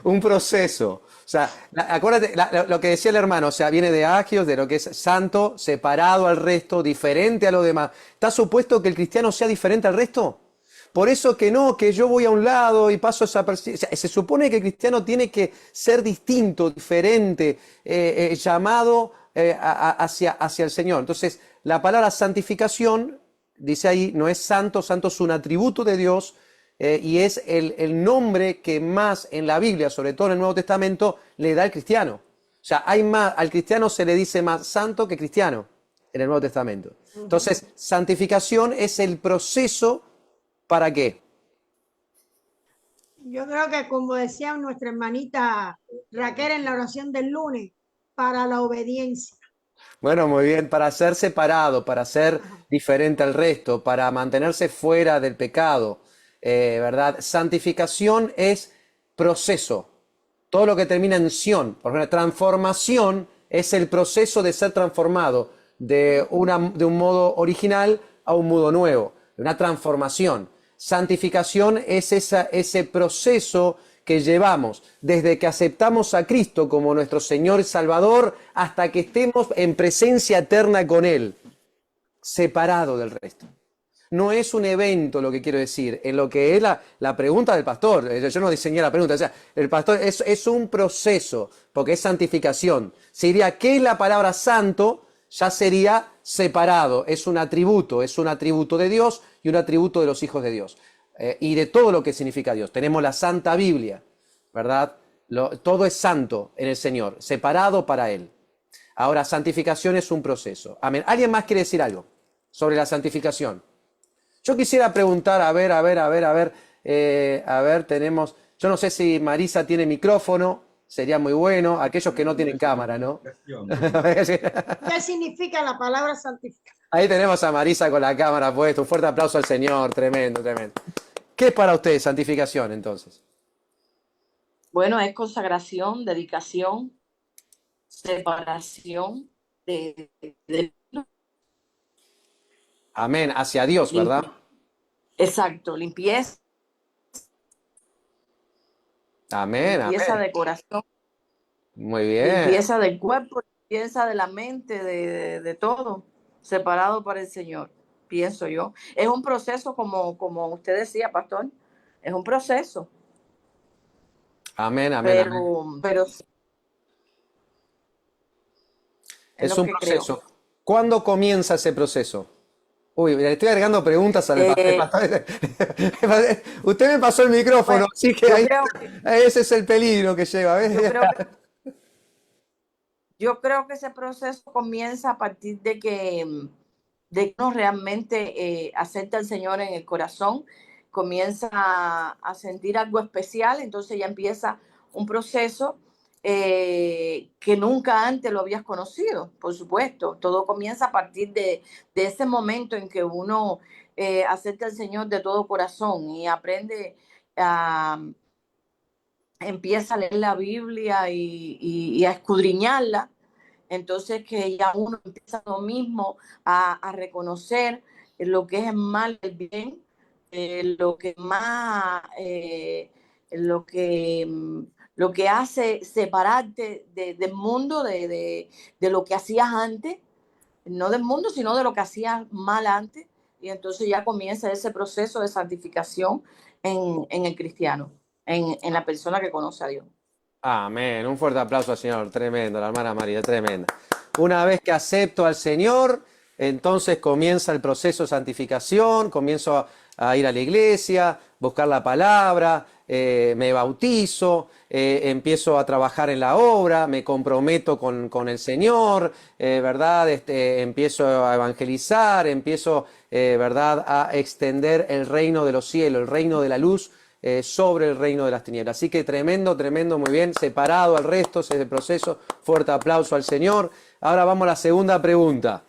Un proceso. O sea, acuérdate lo que decía el hermano, o sea, viene de agios, de lo que es santo, separado al resto, diferente a lo demás. ¿Está supuesto que el cristiano sea diferente al resto? Por eso que no, que yo voy a un lado y paso esa persona. O sea, se supone que el cristiano tiene que ser distinto, diferente, llamado hacia el Señor. Entonces, la palabra santificación, dice ahí, no es santo, santo es un atributo de Dios, y es el nombre que más en la Biblia, sobre todo en el Nuevo Testamento, le da al cristiano. O sea, al cristiano se le dice más santo que cristiano en el Nuevo Testamento. Entonces, santificación es el proceso. ¿Para qué? Yo creo que como decía nuestra hermanita Raquel en la oración del lunes, para la obediencia. Bueno, muy bien, para ser separado, para ser diferente al resto, para mantenerse fuera del pecado, ¿verdad? Santificación es proceso, todo lo que termina en sion. Por ejemplo, transformación es el proceso de ser transformado de un modo original a un modo nuevo. una transformación. Santificación es ese proceso que llevamos desde que aceptamos a Cristo como nuestro Señor y Salvador hasta que estemos en presencia eterna con Él, separado del resto. No es un evento, lo que quiero decir, en lo que es la pregunta del pastor. Yo no diseñé la pregunta, o sea, el pastor es un proceso, porque es santificación. Si diría, ¿qué es la palabra santo? Ya sería separado, es un atributo de Dios y un atributo de los hijos de Dios. Y de todo lo que significa Dios. Tenemos la Santa Biblia, ¿verdad? Todo es santo en el Señor, separado para Él. Ahora, santificación es un proceso. Amén. ¿Alguien más quiere decir algo sobre la santificación? Yo quisiera preguntar, a ver, tenemos, yo no sé si Marisa tiene micrófono, sería muy bueno, aquellos que no tienen cámara, ¿no? ¿Qué significa la palabra santificar? Ahí tenemos a Marisa con la cámara puesta, un fuerte aplauso al Señor, tremendo, tremendo. ¿Qué es para ustedes santificación entonces? Bueno, es consagración, dedicación, separación de Amén, hacia Dios, ¿verdad? exacto, limpieza, Amén, limpieza amén. de corazón, Muy bien. limpieza del cuerpo, limpieza de la mente, de todo, separado para el Señor, pienso yo. Es un proceso, como usted decía, pastor, es un proceso, Amén, amén, amén. pero Es lo un que proceso. ¿Cuándo comienza ese proceso? Uy, le estoy agregando preguntas al pastor. Usted me pasó el micrófono, Bueno, así que yo ahí, creo ese es el peligro que lleva. ¿Ves? Yo creo que ese proceso comienza a partir de que uno realmente acepta al Señor en el corazón, comienza a sentir algo especial, entonces ya empieza un proceso que nunca antes lo habías conocido, por supuesto. Todo comienza a partir de ese momento en que uno acepta al Señor de todo corazón y aprende a empieza a leer la Biblia y a escudriñarla, entonces que ya uno empieza lo mismo a reconocer lo que es el mal y el bien, lo que más, lo que, lo que hace separarte del mundo, de lo que hacías antes, no del mundo, sino de lo que hacías mal antes, y entonces ya comienza ese proceso de santificación en el cristiano, en la persona que conoce a Dios. Amén. Un fuerte aplauso al Señor. Tremendo, la hermana María, tremenda. Una vez que acepto al Señor, entonces comienza el proceso de santificación, comienzo a ir a la iglesia, buscar la palabra, me bautizo, empiezo a trabajar en la obra, me comprometo con el Señor, ¿verdad? Empiezo a evangelizar, empiezo, ¿verdad?, a extender el reino de los cielos, el reino de la luz, sobre el reino de las tinieblas. Así que tremendo, tremendo, muy bien, separado al resto, ese proceso. Fuerte aplauso al Señor. Ahora vamos a la segunda pregunta.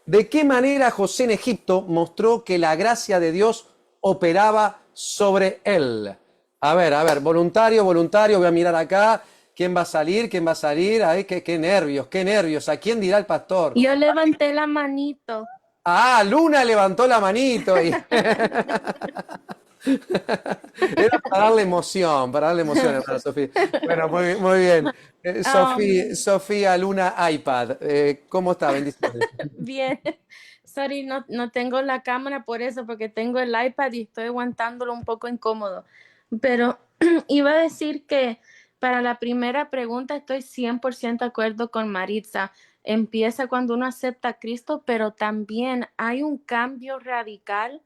¿De qué manera José en Egipto mostró que la gracia de Dios operaba sobre él? A ver, voluntario, voy a mirar acá. ¿Quién va a salir? ¿Quién va a salir? Ay, qué nervios, qué nervios. ¿A quién dirá el pastor? Yo levanté la manito. Ah, Luna levantó la manito. Era para darle emoción, hermana Sofía. Bueno, muy bien. Sofía Luna iPad. ¿Cómo está? Bendiciones. Bien. Sorry, no tengo la cámara por eso, porque tengo el iPad y estoy aguantándolo un poco incómodo. Pero iba a decir que para la primera pregunta estoy 100% de acuerdo con Maritza. Empieza cuando uno acepta a Cristo, pero también hay un cambio radical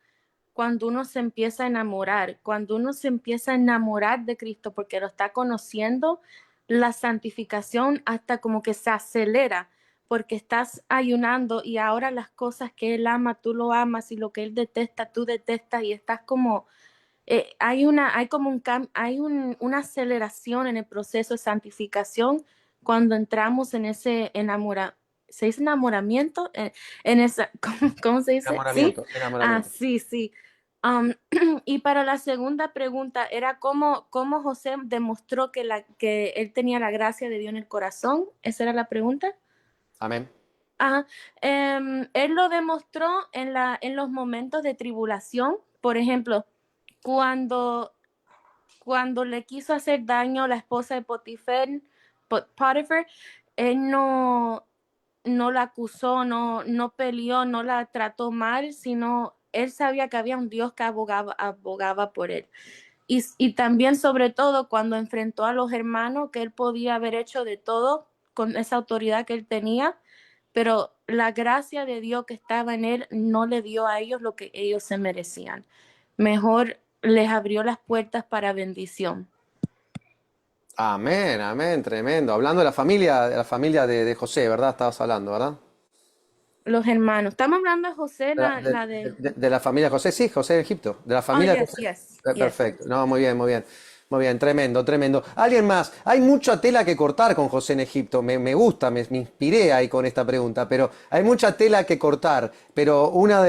cuando uno se empieza a enamorar, cuando uno se empieza a enamorar de Cristo porque lo está conociendo, la santificación hasta como que se acelera porque estás ayunando y ahora las cosas que Él ama, tú lo amas y lo que Él detesta, tú detestas y estás como, hay como una aceleración en el proceso de santificación cuando entramos en ese ¿se dice enamoramiento? En esa, ¿cómo se dice? Enamoramiento, ¿Sí? enamoramiento. Sí. Y para la segunda pregunta era cómo José demostró que él tenía la gracia de Dios en el corazón. ¿Esa era la pregunta? Amén. Ajá. Él lo demostró en los momentos de tribulación. Por ejemplo, cuando, cuando le quiso hacer daño a la esposa de Potiphar, él no la acusó, no peleó, no la trató mal, sino él sabía que había un Dios que abogaba por él. Y también, sobre todo, cuando enfrentó a los hermanos, que él podía haber hecho de todo con esa autoridad que él tenía, pero la gracia de Dios que estaba en él no le dio a ellos lo que ellos se merecían. Mejor les abrió las puertas para bendición. Amén, amén, tremendo. Hablando de la familia de José, ¿verdad? Estabas hablando, ¿verdad? Los hermanos. Estamos hablando de José, De la, la de... de la familia de José, sí, José de Egipto, de la Oh, familia de yes, José. yes, yes. Perfecto, no, muy bien, muy bien. Muy bien, tremendo, tremendo. ¿Alguien más? Hay mucha tela que cortar con José en Egipto. Me gusta, me inspiré ahí con esta pregunta, pero hay mucha tela que cortar. Pero uno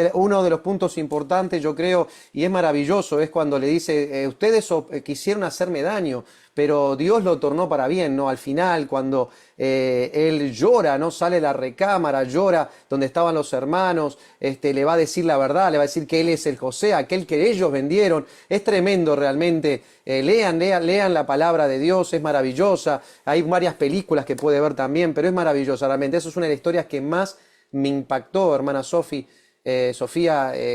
de los puntos importantes, yo creo, y es maravilloso, es cuando le dice, ustedes quisieron hacerme daño, pero Dios lo tornó para bien, ¿no? Al final, cuando él llora, ¿no? Sale de la recámara, llora donde estaban los hermanos, le va a decir la verdad, le va a decir que él es el José, aquel que ellos vendieron. Es tremendo realmente. Lean la palabra de Dios, es maravillosa. Hay varias películas que puede ver también, pero es maravillosa realmente. Eso es una de las historias que más me impactó, hermana Sofía,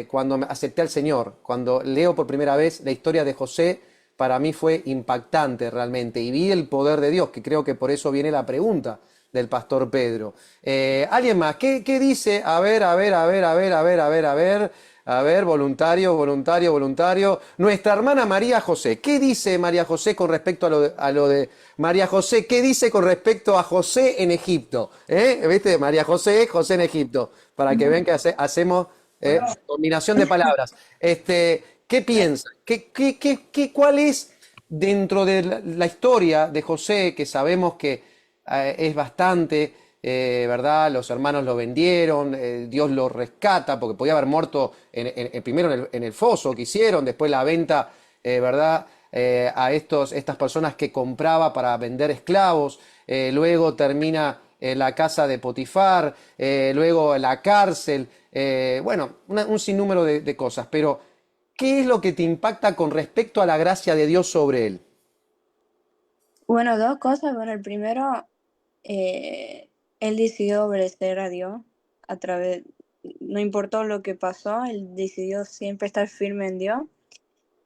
cuando acepté al Señor. Cuando leo por primera vez la historia de José, para mí fue impactante realmente. Y vi el poder de Dios, que creo que por eso viene la pregunta del pastor Pedro. ¿Alguien más? ¿Qué dice? A ver. A ver, voluntario. Nuestra hermana María José. ¿Qué dice María José con respecto a lo de María José? ¿Qué dice con respecto a José en Egipto? ¿Viste? María José, José en Egipto. Para que vean que hacemos combinación de palabras. ¿Qué piensa? ¿Cuál es dentro de la historia de José, que sabemos que es bastante, ¿verdad? Los hermanos lo vendieron, Dios lo rescata, porque podía haber muerto primero en el foso que hicieron, después la venta, ¿verdad? A estas personas que compraba para vender esclavos, luego termina en la casa de Potifar, luego en la cárcel, bueno, un sinnúmero de cosas, pero ¿qué es lo que te impacta con respecto a la gracia de Dios sobre él? Bueno, dos cosas. Bueno, el primero, él decidió obedecer a Dios a través, no importó lo que pasó, él decidió siempre estar firme en Dios.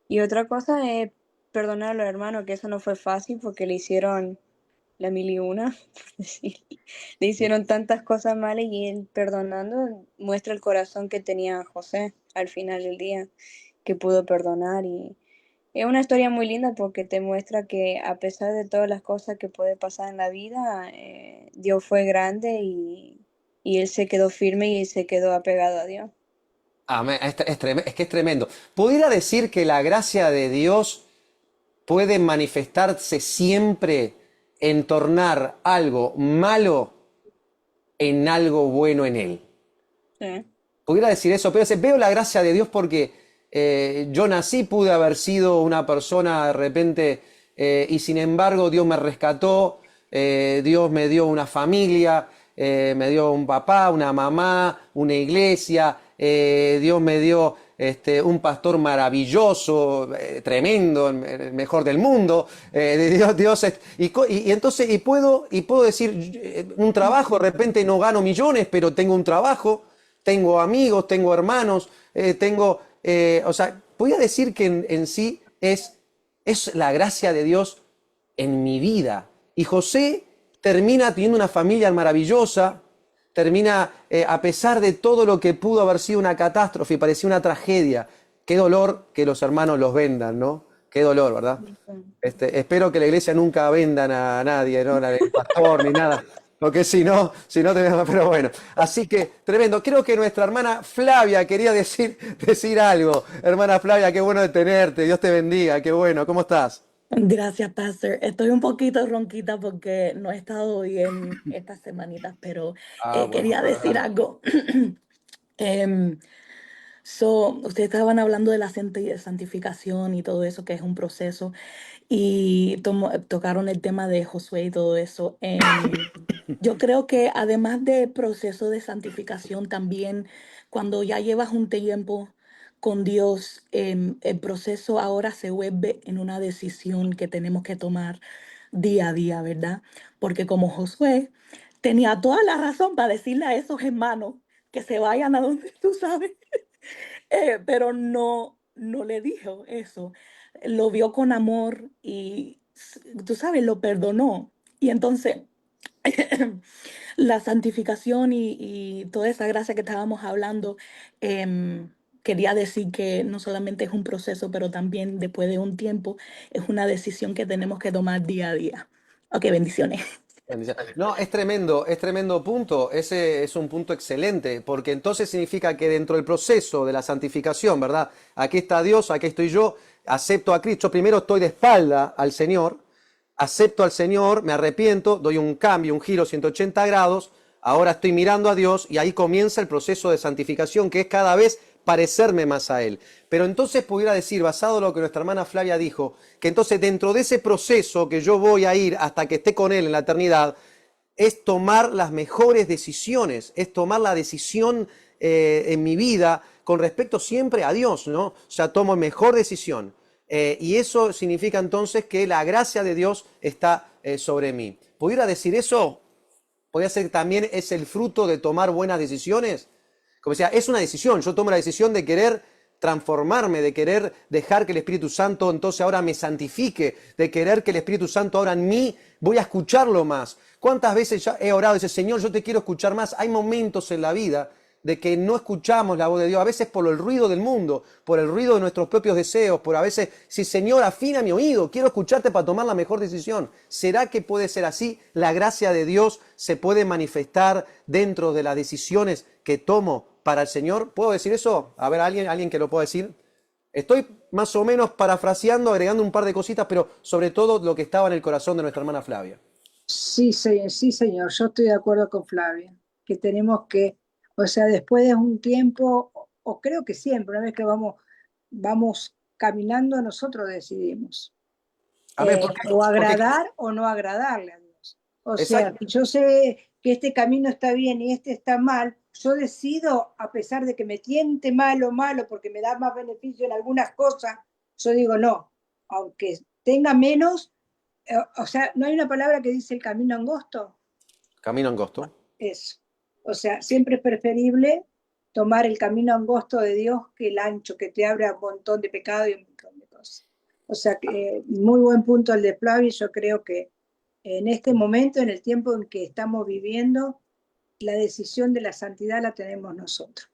Y otra cosa es perdonar a los hermanos, que eso no fue fácil porque le hicieron la mil y una, por decir. Le hicieron tantas cosas malas y él perdonando muestra el corazón que tenía José al final del día, que pudo perdonar. Y es una historia muy linda porque te muestra que a pesar de todas las cosas que puede pasar en la vida, Dios fue grande y él se quedó firme y se quedó apegado a Dios. Amén. Es que es tremendo. ¿Pudiera decir que la gracia de Dios puede manifestarse siempre en tornar algo malo en algo bueno en él? Sí. Pudiera decir eso, pero veo la gracia de Dios porque yo nací, pude haber sido una persona de repente, y sin embargo Dios me rescató, Dios me dio una familia, me dio un papá, una mamá, una iglesia, Dios me dio un pastor maravilloso, tremendo, el mejor del mundo, entonces puedo decir un trabajo, de repente no gano millones, pero tengo un trabajo, tengo amigos, tengo hermanos, o sea, podría decir que en sí es la gracia de Dios en mi vida. Y José termina teniendo una familia maravillosa, termina, a pesar de todo lo que pudo haber sido una catástrofe, parecía una tragedia. Qué dolor que los hermanos los vendan, ¿no? Qué dolor, ¿verdad? Espero que la iglesia nunca vendan a nadie, ¿no? El pastor ni nada. Porque si no tenemos, pero bueno. Así que, tremendo. Creo que nuestra hermana Flavia quería decir algo. Hermana Flavia, qué bueno de tenerte. Dios te bendiga. Qué bueno. ¿Cómo estás? Gracias, Pastor. Estoy un poquito ronquita porque no he estado bien estas semanitas, pero Bueno, quería decir algo. Em, Ustedes estaban hablando de la santificación y todo eso, que es un proceso, y tocaron el tema de Josué y todo eso. Yo creo que además del proceso de santificación, también cuando ya llevas un tiempo con Dios, el proceso ahora se vuelve en una decisión que tenemos que tomar día a día, ¿verdad? Porque como Josué tenía toda la razón para decirle a esos hermanos que se vayan a donde tú sabes, pero no le dijo eso. Lo vio con amor y, tú sabes, lo perdonó. Y entonces la santificación y toda esa gracia que estábamos hablando, quería decir que no solamente es un proceso, pero también después de un tiempo es una decisión que tenemos que tomar día a día. Ok, bendiciones. Bendición. No, es tremendo punto. Ese es un punto excelente, porque entonces significa que dentro del proceso de la santificación, ¿verdad? Aquí está Dios, aquí estoy yo, acepto a Cristo. Yo primero estoy de espalda al Señor, acepto al Señor, me arrepiento, doy un cambio, un giro 180 grados, ahora estoy mirando a Dios y ahí comienza el proceso de santificación, que es cada vez parecerme más a Él. Pero entonces pudiera decir, basado en lo que nuestra hermana Flavia dijo, que entonces dentro de ese proceso que yo voy a ir hasta que esté con Él en la eternidad, es tomar las mejores decisiones, es tomar la decisión en mi vida con respecto siempre a Dios, ¿no? O sea, tomo mejor decisión. Y eso significa entonces que la gracia de Dios está sobre mí. ¿Pudiera decir eso? ¿Podría ser que también es el fruto de tomar buenas decisiones? Como decía, es una decisión. Yo tomo la decisión de querer transformarme, de querer dejar que el Espíritu Santo entonces ahora me santifique, de querer que el Espíritu Santo ahora en mí voy a escucharlo más. ¿Cuántas veces ya he orado y dice, Señor, yo te quiero escuchar más? Hay momentos en la vida de que no escuchamos la voz de Dios, a veces por el ruido del mundo, por el ruido de nuestros propios deseos, por a veces, si Señor, afina mi oído, quiero escucharte para tomar la mejor decisión. ¿Será que puede ser así? ¿La gracia de Dios se puede manifestar dentro de las decisiones que tomo para el Señor? ¿Puedo decir eso? A ver, alguien que lo pueda decir. Estoy más o menos parafraseando, agregando un par de cositas, pero sobre todo lo que estaba en el corazón de nuestra hermana Flavia. Sí, sí, señor, yo estoy de acuerdo con Flavia, que tenemos que, o sea, después de un tiempo, o creo que siempre, una vez que vamos caminando, nosotros decidimos Amén, o agradar o no agradarle a Dios. O sea, exacto. si yo sé que este camino está bien y este está mal, yo decido, a pesar de que me tiente malo, porque me da más beneficio en algunas cosas, yo digo no, aunque tenga menos. O sea, ¿no hay una palabra que dice el camino angosto? Camino angosto. Eso. O sea, siempre es preferible tomar el camino angosto de Dios que el ancho, que te abre a un montón de pecado y un montón de cosas. O sea, que muy buen punto el de Flavio. Yo creo que en este momento, en el tiempo en que estamos viviendo, la decisión de la santidad la tenemos nosotros.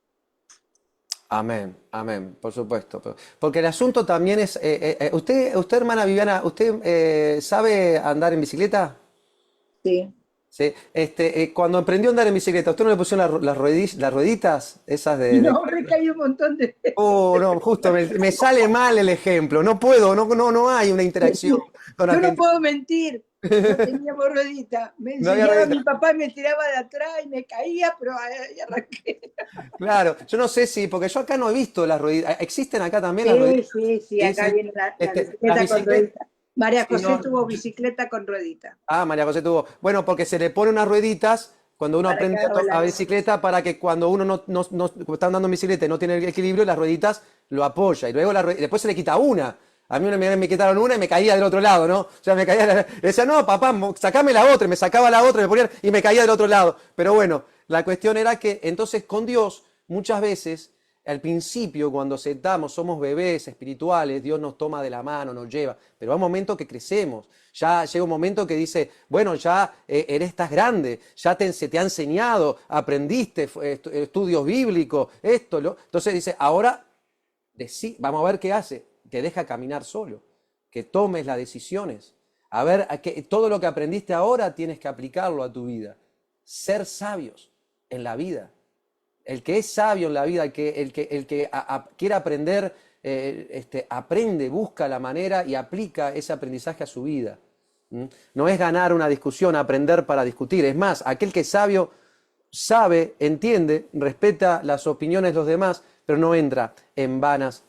Amén, amén, por supuesto. Porque el asunto también es, usted, hermana Viviana, ¿usted sabe andar en bicicleta? Sí. Sí. Cuando aprendió a andar en bicicleta, ¿usted no le pusieron las rueditas esas de... No, me caí un montón de veces. Oh, no, justo, me sale mal el ejemplo. No puedo, no hay una interacción con la Yo no gente. puedo mentir. No teníamos ruedita. Me No había enseñaba ruedita. mi papá y me tiraba de atrás y me caía, pero ahí arranqué. Claro, yo no sé si, porque yo acá no he visto las rueditas. ¿Existen acá también las rueditas? Sí, acá Sí. viene la Las bicicleta con bicicletas. ruedita. María Sí, José no. tuvo bicicleta con ruedita. Ah, María José tuvo. Bueno, porque se le pone unas rueditas cuando uno Para aprende cada a volante. bicicleta para que cuando uno no está andando en bicicleta y no tiene el equilibrio, las rueditas lo apoya. Y luego después se le quita una. A mí me quitaron una y me caía del otro lado, ¿no? O sea, me caía. Decía, no, papá, sacame la otra. Y me sacaba la otra, y me caía del otro lado. Pero bueno, la cuestión era que entonces con Dios, muchas veces, al principio, cuando somos bebés espirituales, Dios nos toma de la mano, nos lleva. Pero hay un momento que crecemos. Ya llega un momento que dice, bueno, ya estás grande, ya se te ha enseñado, aprendiste estudios bíblicos, Entonces dice, ahora vamos a ver qué hace. Te deja caminar solo, que tomes las decisiones. A ver, todo lo que aprendiste ahora tienes que aplicarlo a tu vida. Ser sabios en la vida. El que es sabio en la vida, el que quiere aprender, aprende, busca la manera y aplica ese aprendizaje a su vida. No es ganar una discusión, aprender para discutir. Es más, aquel que es sabio sabe, entiende, respeta las opiniones de los demás, pero no entra en vanas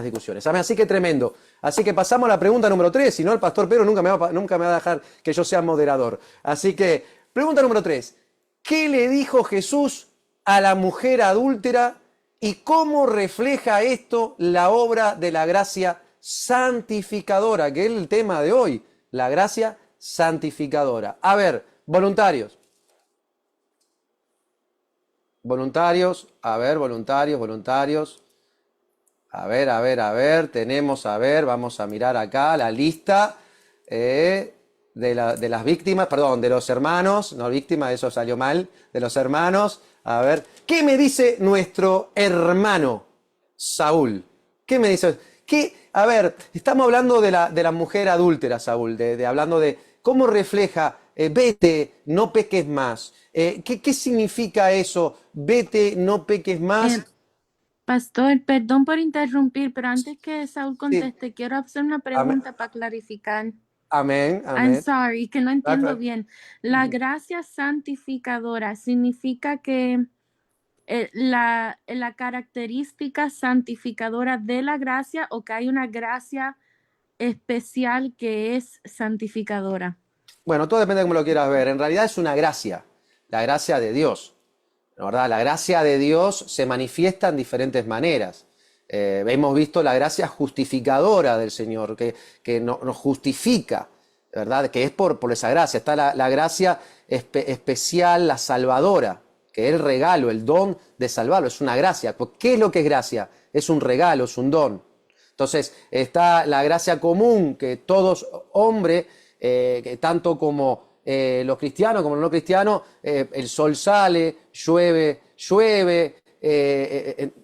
discusiones. Así que tremendo. Así que pasamos a la pregunta número 3, si no el pastor Pedro nunca me va a dejar que yo sea moderador. Así que Pregunta número 3. ¿Qué le dijo Jesús a la mujer adúltera y cómo refleja esto la obra de la gracia santificadora, que es el tema de hoy, la gracia santificadora? A ver, voluntarios. Voluntarios, a ver, voluntarios. A ver, tenemos, vamos a mirar acá la lista de las víctimas, perdón, de los hermanos, no víctimas, eso salió mal, de los hermanos. A ver, ¿qué me dice nuestro hermano Saúl? ¿Qué me dice? A ver, estamos hablando de la mujer adúltera, Saúl, hablando de cómo refleja, vete, no peques más. ¿Qué significa eso? Vete, no peques más. Pastor, perdón por interrumpir, pero antes que Saúl Sí. conteste, quiero hacer una pregunta para clarificar. Amén, I'm amén. sorry, que no entiendo Claro. bien. La Ujú. gracia santificadora significa que la característica santificadora de la gracia, o que hay una gracia especial que es santificadora. Bueno, todo depende de cómo lo quieras ver. En realidad es una gracia, la gracia de Dios. ¿No, verdad? La gracia de Dios se manifiesta en diferentes maneras. Hemos visto la gracia justificadora del Señor, que nos justifica, ¿verdad? Que es por esa gracia. Está la gracia especial, la salvadora, que es el regalo, el don de salvarlo. Es una gracia. ¿Qué es lo que es gracia? Es un regalo, es un don. Entonces está la gracia común, que todos hombres, que tanto como los cristianos como los no cristianos, el sol sale, llueve,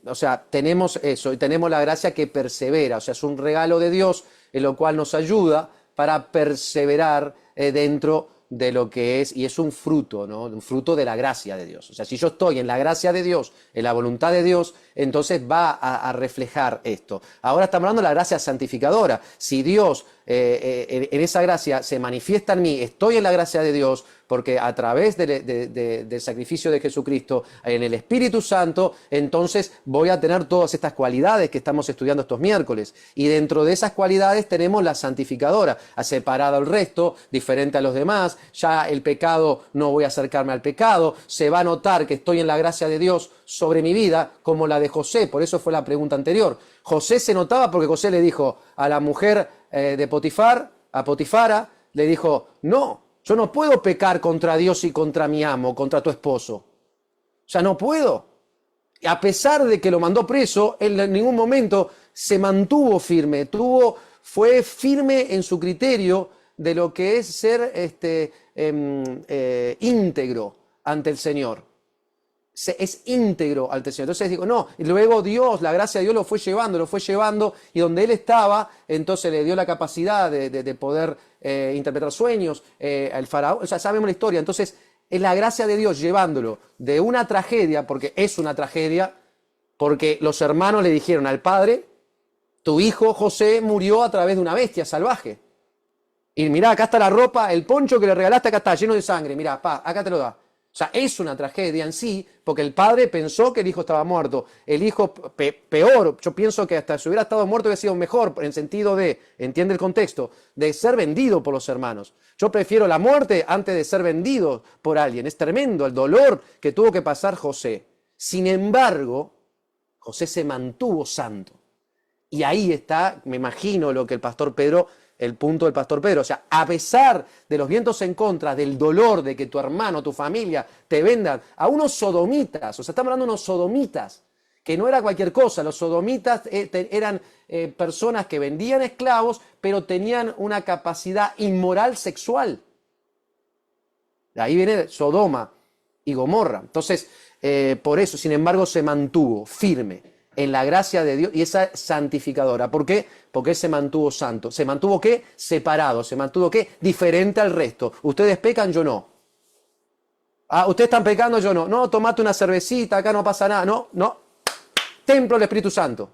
o sea, tenemos eso, y tenemos la gracia que persevera, o sea, es un regalo de Dios en lo cual nos ayuda para perseverar dentro de lo que es, y es un fruto, ¿no? Un fruto de la gracia de Dios. O sea, si yo estoy en la gracia de Dios, en la voluntad de Dios, entonces va a reflejar esto. Ahora estamos hablando de la gracia santificadora. Si Dios en esa gracia se manifiesta en mí, estoy en la gracia de Dios, porque a través del sacrificio de Jesucristo, en el Espíritu Santo, entonces voy a tener todas estas cualidades que estamos estudiando estos miércoles. Y dentro de esas cualidades tenemos la santificadora, separado al resto, diferente a los demás. Ya el pecado, no voy a acercarme al pecado. Se va a notar que estoy en la gracia de Dios sobre mi vida, como la de José. Por eso fue la pregunta anterior. José se notaba porque José le dijo a la mujer de Potifar, a Potifara, le dijo: no, yo no puedo pecar contra Dios y contra mi amo, contra tu esposo. O sea, no puedo. Y a pesar de que lo mandó preso, él en ningún momento se mantuvo firme, fue firme en su criterio de lo que es ser íntegro ante el Señor. Es íntegro ante el Señor. Entonces digo, no, y luego Dios, la gracia de Dios lo fue llevando, y donde él estaba, entonces le dio la capacidad de poder interpretar sueños, al faraón, o sea, sabemos la historia. Entonces es la gracia de Dios llevándolo de una tragedia, porque es una tragedia, porque los hermanos le dijeron al padre: tu hijo José murió a través de una bestia salvaje. Y mirá, acá está la ropa, el poncho que le regalaste, acá está lleno de sangre, mirá, acá te lo da. O sea, es una tragedia en sí, porque el padre pensó que el hijo estaba muerto. El hijo, peor, yo pienso que hasta si hubiera estado muerto hubiera sido mejor, en el sentido de, entiende el contexto, de ser vendido por los hermanos. Yo prefiero la muerte antes de ser vendido por alguien. Es tremendo el dolor que tuvo que pasar José. Sin embargo, José se mantuvo santo. Y ahí está, me imagino, lo que el punto del pastor Pedro. O sea, a pesar de los vientos en contra, del dolor de que tu hermano, tu familia te vendan a unos sodomitas, o sea, estamos hablando de unos sodomitas, que no era cualquier cosa. Los sodomitas eran personas que vendían esclavos, pero tenían una capacidad inmoral sexual. De ahí viene Sodoma y Gomorra. Entonces, por eso, sin embargo, se mantuvo firme en la gracia de Dios, y esa santificadora. ¿Por qué? Porque él se mantuvo santo. ¿Se mantuvo qué? Separado. ¿Se mantuvo qué? Diferente al resto. Ustedes pecan, yo no. Ah, ustedes están pecando, yo no. No, tomate una cervecita, acá no pasa nada. No. Templo del Espíritu Santo.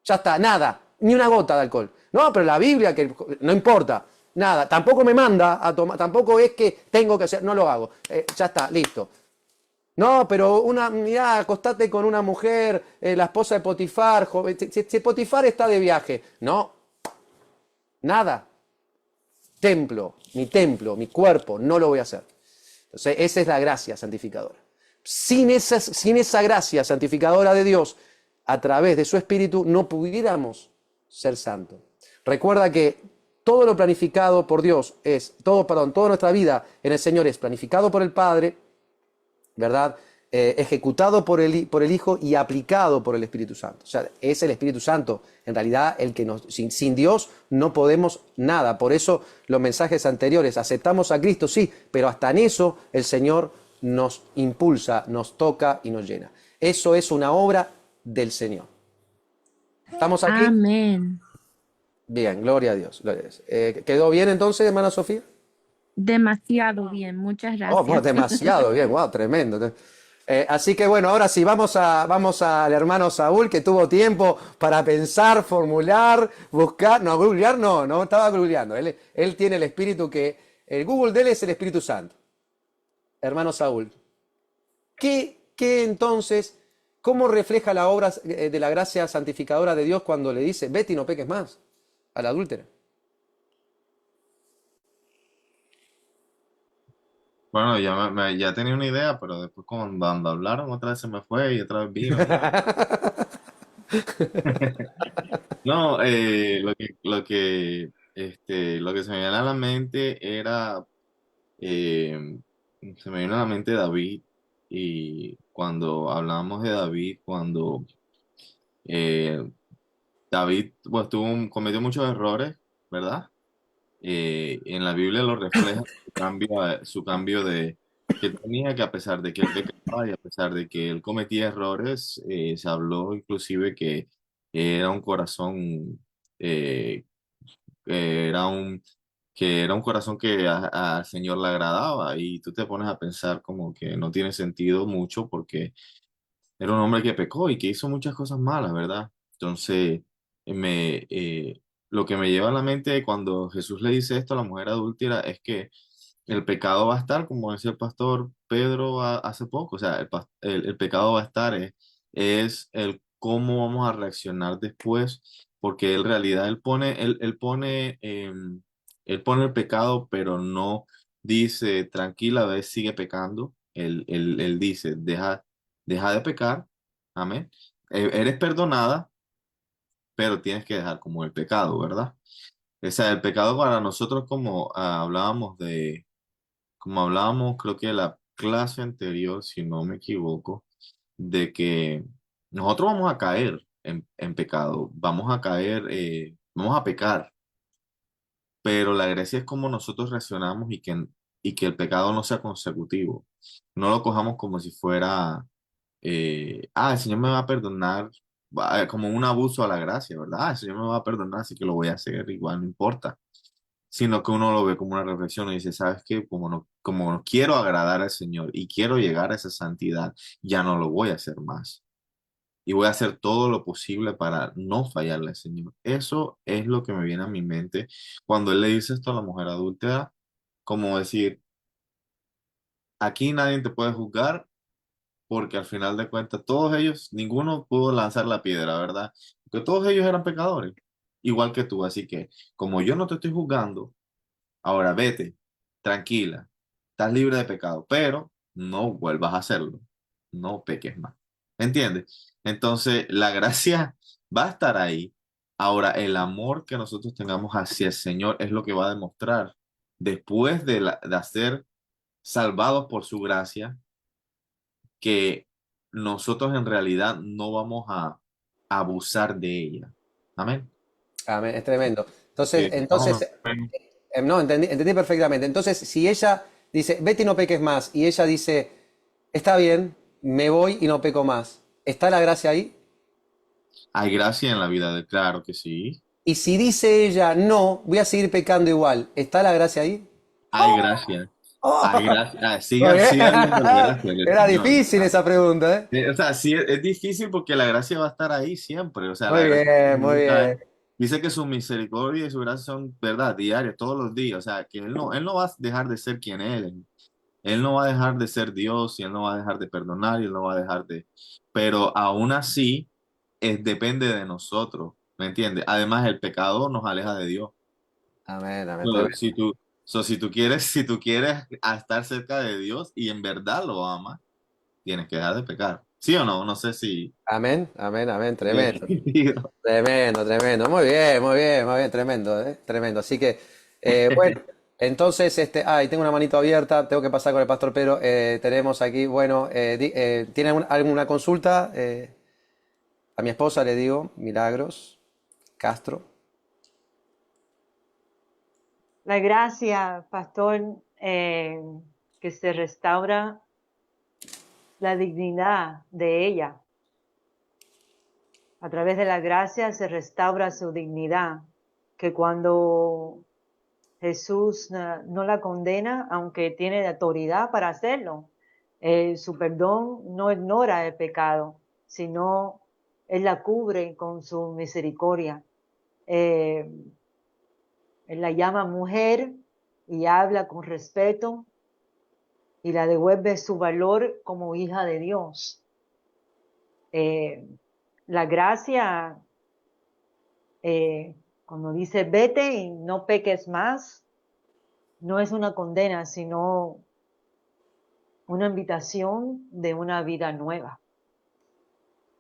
Ya está, nada. Ni una gota de alcohol. No, pero la Biblia, que no importa. Nada. Tampoco me manda a tomar. Tampoco es que tengo que hacer. No lo hago. Ya está, listo. No, pero mirá, acostate con una mujer, la esposa de Potifar, si Potifar está de viaje. No, nada. Mi templo, mi cuerpo, no lo voy a hacer. Entonces, esa es la gracia santificadora. Sin esa gracia santificadora de Dios, a través de su Espíritu, no pudiéramos ser santos. Recuerda que todo lo planificado por Dios toda nuestra vida en el Señor es planificado por el Padre, ¿verdad? Ejecutado por el Hijo y aplicado por el Espíritu Santo. O sea, es el Espíritu Santo, en realidad, el que sin Dios no podemos nada. Por eso los mensajes anteriores, aceptamos a Cristo, sí, pero hasta en eso el Señor nos impulsa, nos toca y nos llena. Eso es una obra del Señor. ¿Estamos aquí? Amén. Bien, gloria a Dios. Gloria a Dios. ¿Quedó bien entonces, hermana Sofía? Demasiado bien, muchas Oh, gracias. demasiado bien, wow, tremendo. Así que bueno, ahora sí, vamos al hermano Saúl, que tuvo tiempo para pensar, formular, buscar. No, googlear no estaba googleando. Él tiene el espíritu el Google de él es el Espíritu Santo. Hermano Saúl, ¿qué entonces, cómo refleja la obra de la gracia santificadora de Dios cuando le dice, vete y no peques más a la adúltera? Bueno, ya tenía una idea, pero después cuando hablaron otra vez se me fue y otra vez vino. No, lo que se me viene a la mente era, eh, se me vino a la mente David, y cuando hablamos de David, cuando eh, David pues, cometió muchos errores, ¿verdad? En la Biblia lo refleja su cambio de que él tenía, que a pesar de que él pecaba y a pesar de que él cometía errores, se habló inclusive que era un corazón, eh, era un, que era un corazón que al Señor le agradaba, y tú te pones a pensar como que no tiene sentido mucho porque era un hombre que pecó y que hizo muchas cosas malas, ¿verdad? Entonces, lo que me lleva a la mente cuando Jesús le dice esto a la mujer adúltera es que el pecado va a estar, como decía el pastor Pedro hace poco, o sea, el pecado va a estar, es el cómo vamos a reaccionar después, porque en realidad él pone el pecado, pero no dice, tranquila, ve, sigue pecando. Él dice, deja de pecar, amén. Eres perdonada, pero tienes que dejar como el pecado, ¿verdad? O sea, el pecado para nosotros, como como hablábamos, creo que la clase anterior, si no me equivoco, de que nosotros vamos a caer en pecado, vamos a caer, vamos a pecar, pero la gracia es como nosotros reaccionamos y que el pecado no sea consecutivo. No lo cojamos como si fuera, el Señor me va a perdonar, como un abuso a la gracia, ¿verdad? El Señor me va a perdonar, así que lo voy a hacer, igual no importa. Sino que uno lo ve como una reflexión y dice, ¿sabes qué? Como no quiero agradar al Señor y quiero llegar a esa santidad, ya no lo voy a hacer más. Y voy a hacer todo lo posible para no fallarle al Señor. Eso es lo que me viene a mi mente cuando Él le dice esto a la mujer adúltera, como decir, aquí nadie te puede juzgar porque al final de cuentas todos ellos, ninguno pudo lanzar la piedra, ¿verdad? Porque todos ellos eran pecadores, igual que tú. Así que como yo no te estoy juzgando, ahora vete, tranquila, estás libre de pecado, pero no vuelvas a hacerlo, no peques más. ¿Entiendes? Entonces, la gracia va a estar ahí. Ahora, el amor que nosotros tengamos hacia el Señor es lo que va a demostrar después de ser salvados por su gracia, que nosotros en realidad no vamos a abusar de ella. Amén. Amén, es tremendo. Entonces, Más o menos. no, entendí perfectamente. Entonces, si ella dice, vete y no peques más, y ella dice, está bien, me voy y no peco más, ¿está la gracia ahí? Hay gracia en la vida de, claro que sí. Y si dice ella, no, voy a seguir pecando igual, ¿está la gracia ahí? Hay gracia. Hay ¡Oh! gracia. Muy bien. Sigue habiendo la gracia del Era Señor. difícil esa pregunta, ¿eh? O sea, sí, es difícil porque la gracia va a estar ahí siempre. O sea, la Muy gracia bien, muy nunca bien. dice que su misericordia y su gracia son, verdad, diarias, todos los días. O sea, que él no va a dejar de ser quien Él es. Él no va a dejar de ser Dios, y Él no va a dejar de perdonar, y Él no va a dejar de... Pero aún así, depende de nosotros, ¿me entiendes? Además, el pecado nos aleja de Dios. Amén, amén. Bueno, Tremendo. So, si tú quieres estar cerca de Dios y en verdad lo amas, tienes que dejar de pecar. ¿Sí o no? No sé si Amén, amén, amén, tiene tremendo. sentido. Tremendo, tremendo. Muy bien, muy bien, muy bien, tremendo, tremendo. Así que, bueno, entonces, y tengo una manito abierta, tengo que pasar con el pastor Pedro. Tenemos aquí, bueno, ¿tiene alguna consulta? A mi esposa le digo, Milagros Castro. La gracia, pastor, que se restaura la dignidad de ella. A través de la gracia se restaura su dignidad, que cuando Jesús no la condena, aunque tiene la autoridad para hacerlo, su perdón no ignora el pecado, sino Él la cubre con su misericordia. Él la llama mujer y habla con respeto y la devuelve su valor como hija de Dios. La gracia, cuando dice vete y no peques más, no es una condena, sino una invitación de una vida nueva.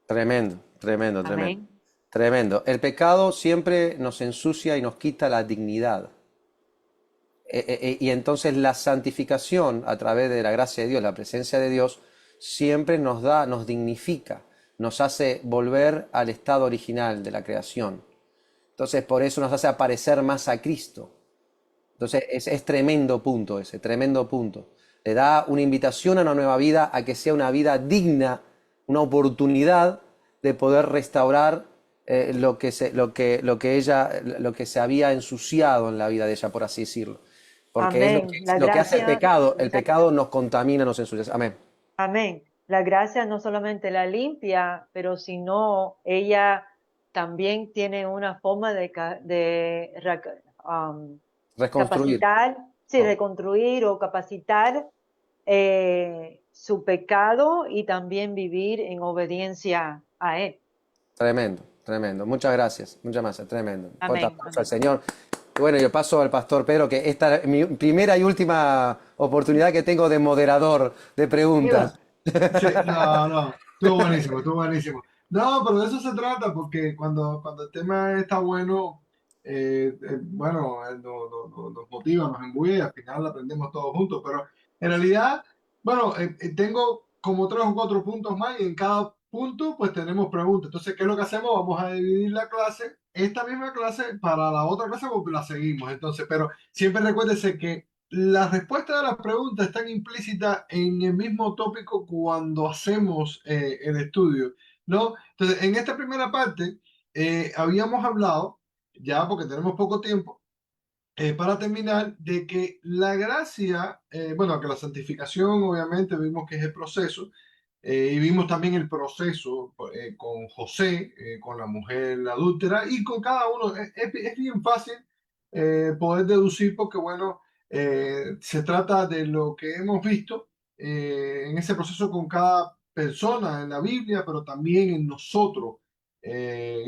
Tremendo, tremendo, tremendo. Amén. Tremendo. El pecado siempre nos ensucia y nos quita la dignidad. Y entonces la santificación a través de la gracia de Dios, la presencia de Dios, siempre nos dignifica, nos hace volver al estado original de la creación. Entonces por eso nos hace aparecer más a Cristo. Entonces es tremendo punto ese, tremendo punto. Le da una invitación a una nueva vida, a que sea una vida digna, una oportunidad de poder restaurar lo que se había ensuciado en la vida de ella, por así decirlo. Porque es Amén. La lo que hace gracia, el pecado nos contamina, nos ensucia. Amén. amén. La gracia no solamente la limpia, pero sino ella también tiene una forma de Reconstruir. capacitar, sí, Oh, reconstruir o capacitar su pecado y también vivir en obediencia a Él. tremendo, tremendo. Muchas gracias, muchas gracias, tremendo. Fuerte Amén. aplauso al Señor. Y bueno, yo paso al pastor Pedro, que esta es mi primera y última oportunidad que tengo de moderador de preguntas. Sí, no, no, estuvo buenísimo, estuvo buenísimo. No, pero de eso se trata, porque cuando el tema está bueno, bueno, nos motiva, nos imbuye y al final aprendemos todos juntos. Pero en realidad, bueno, tengo como 3 o 4 puntos más y en cada punto pues tenemos preguntas. Entonces, ¿qué es lo que hacemos? Vamos a dividir la clase, esta misma clase, para la otra clase pues la seguimos. Entonces, pero siempre recuérdese que las respuestas de las preguntas están implícitas en el mismo tópico cuando hacemos el estudio, ¿no? Entonces, en esta primera parte habíamos hablado, ya porque tenemos poco tiempo, para terminar, de que la gracia, bueno, que la santificación obviamente vimos que es el proceso, y vimos también el proceso con José, con la mujer adúltera y con cada uno. Es bien fácil poder deducir porque, bueno, se trata de lo que hemos visto en ese proceso con cada persona en la Biblia, pero también en nosotros.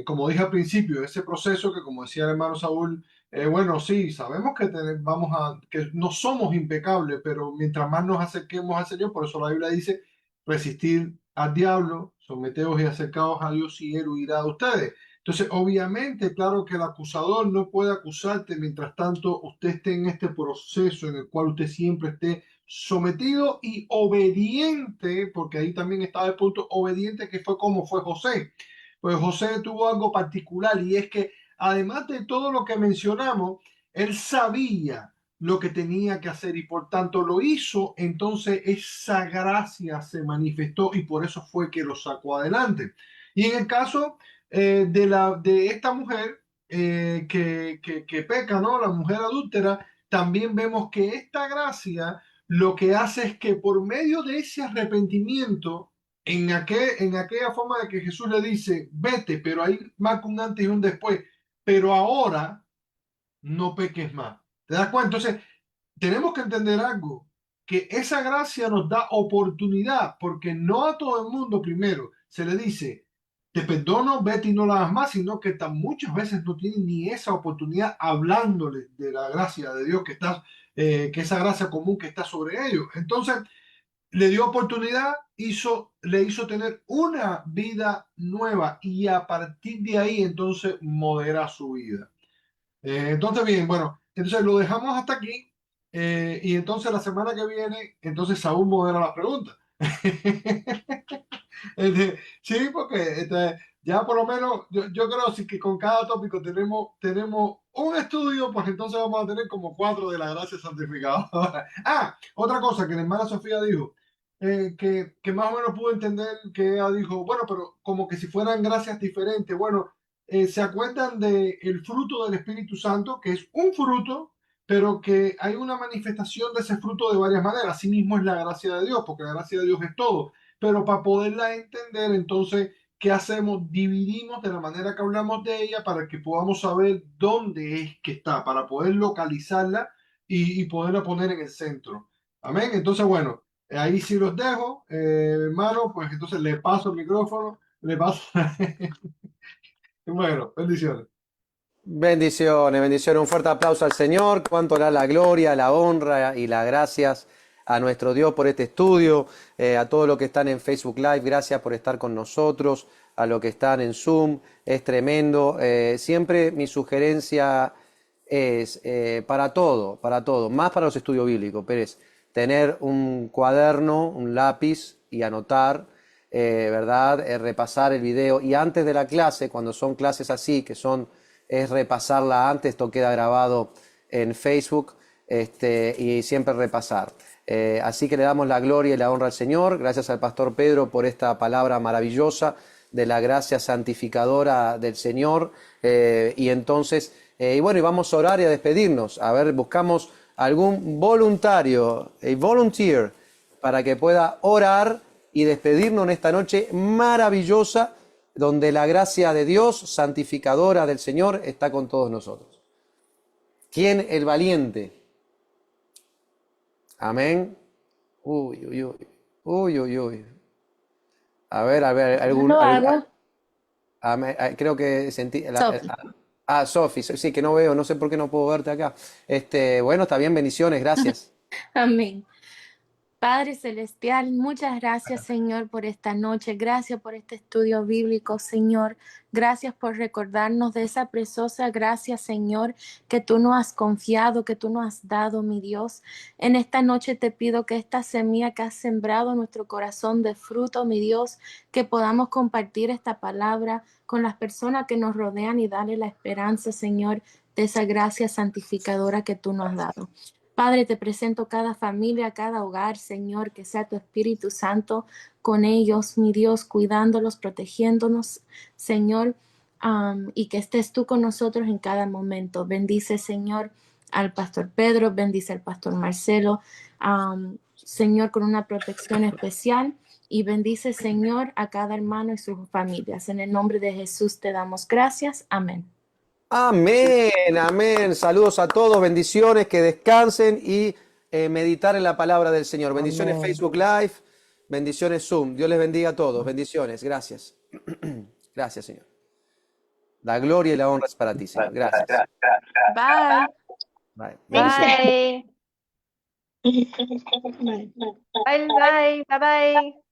Como dije al principio, ese proceso que, como decía el hermano Saúl, bueno, sí, sabemos que que no somos impecables, pero mientras más nos acerquemos al Señor, por eso la Biblia dice resistir al diablo, someteos y acercaos a Dios y Él huirá de ustedes. Entonces, obviamente, claro que el acusador no puede acusarte mientras tanto usted esté en este proceso en el cual usted siempre esté sometido y obediente, porque ahí también estaba el punto obediente, que fue como fue José. Pues José tuvo algo particular y es que además de todo lo que mencionamos, él sabía lo que tenía que hacer y por tanto lo hizo, entonces esa gracia se manifestó y por eso fue que lo sacó adelante. Y en el caso de esta mujer que peca, ¿no? La mujer adúltera, también vemos que esta gracia lo que hace es que por medio de ese arrepentimiento, en aquella forma de que Jesús le dice, vete, pero hay marca un antes y un después, pero ahora no peques más. ¿Te das cuenta? Entonces, tenemos que entender algo, que esa gracia nos da oportunidad, porque no a todo el mundo primero se le dice, te perdono, vete y no la hagas más, sino que muchas veces no tienen ni esa oportunidad hablándole de la gracia de Dios que estás que esa gracia común que está sobre ellos. Entonces, le dio oportunidad, le hizo tener una vida nueva y a partir de ahí entonces modera su vida. Entonces, bien, bueno, entonces lo dejamos hasta aquí y entonces la semana que viene, entonces Saúl modera las preguntas. Sí, porque ya por lo menos yo creo sí que con cada tópico tenemos un estudio, pues entonces vamos a tener como 4 de la gracia santificadora. Ah, otra cosa que la hermana Sofía dijo, que más o menos pudo entender que ella dijo, bueno, pero como que si fueran gracias diferentes. Bueno, ¿se acuerdan del fruto del Espíritu Santo, que es un fruto, pero que hay una manifestación de ese fruto de varias maneras? Así mismo es la gracia de Dios, porque la gracia de Dios es todo. Pero para poderla entender, entonces, ¿qué hacemos? Dividimos de la manera que hablamos de ella para que podamos saber dónde es que está, para poder localizarla y poderla poner en el centro. Amén. Entonces, bueno, ahí sí los dejo, hermano, pues entonces le paso el micrófono, le paso. Bueno, bendiciones. Bendiciones, bendiciones. Un fuerte aplauso al Señor. Cuánto da la gloria, la honra y las gracias a nuestro Dios por este estudio. A todos los que están en Facebook Live, gracias por estar con nosotros. A los que están en Zoom, es tremendo. Siempre mi sugerencia es para todo, más para los estudios bíblicos, Pérez, tener un cuaderno, un lápiz y anotar, ¿verdad? Repasar el video. Y antes de la clase, cuando son clases así, es repasarla antes, esto queda grabado en Facebook, y siempre repasar. Así que le damos la gloria y la honra al Señor. Gracias al pastor Pedro por esta palabra maravillosa de la gracia santificadora del Señor. Y entonces, y bueno, y vamos a orar y a despedirnos. A ver, buscamos algún voluntario, a volunteer, para que pueda orar y despedirnos en esta noche maravillosa, donde la gracia de Dios, santificadora del Señor, está con todos nosotros. ¿Quién? El valiente. Amén. Uy, uy, uy. Uy, uy, uy. A ver, Lo hago. amén. Creo que sentí... Sophie. Sofi, sí, que no veo, no sé por qué no puedo verte acá. Bueno, está bien, bendiciones, gracias. Amén. Padre Celestial, muchas gracias, Señor, por esta noche. Gracias por este estudio bíblico, Señor. Gracias por recordarnos de esa preciosa gracia, Señor, que tú nos has confiado, que tú nos has dado, mi Dios. En esta noche te pido que esta semilla que has sembrado en nuestro corazón de fruto, mi Dios, que podamos compartir esta palabra con las personas que nos rodean y darle la esperanza, Señor, de esa gracia santificadora que tú nos has dado. Padre, te presento cada familia, cada hogar, Señor, que sea tu Espíritu Santo con ellos, mi Dios, cuidándolos, protegiéndonos, Señor, y que estés tú con nosotros en cada momento. Bendice, Señor, al pastor Pedro, bendice al pastor Marcelo, Señor, con una protección especial, y bendice, Señor, a cada hermano y sus familias. En el nombre de Jesús te damos gracias. Amén. Amén, amén. Saludos a todos, bendiciones, que descansen y meditar en la palabra del Señor. Bendiciones Amén. Facebook Live, bendiciones Zoom. Dios les bendiga a todos. Bendiciones, gracias. Gracias, Señor. La gloria y la honra es para ti, Señor. Gracias. Bye. Bye. Bye. Bye, bye, bye, bye.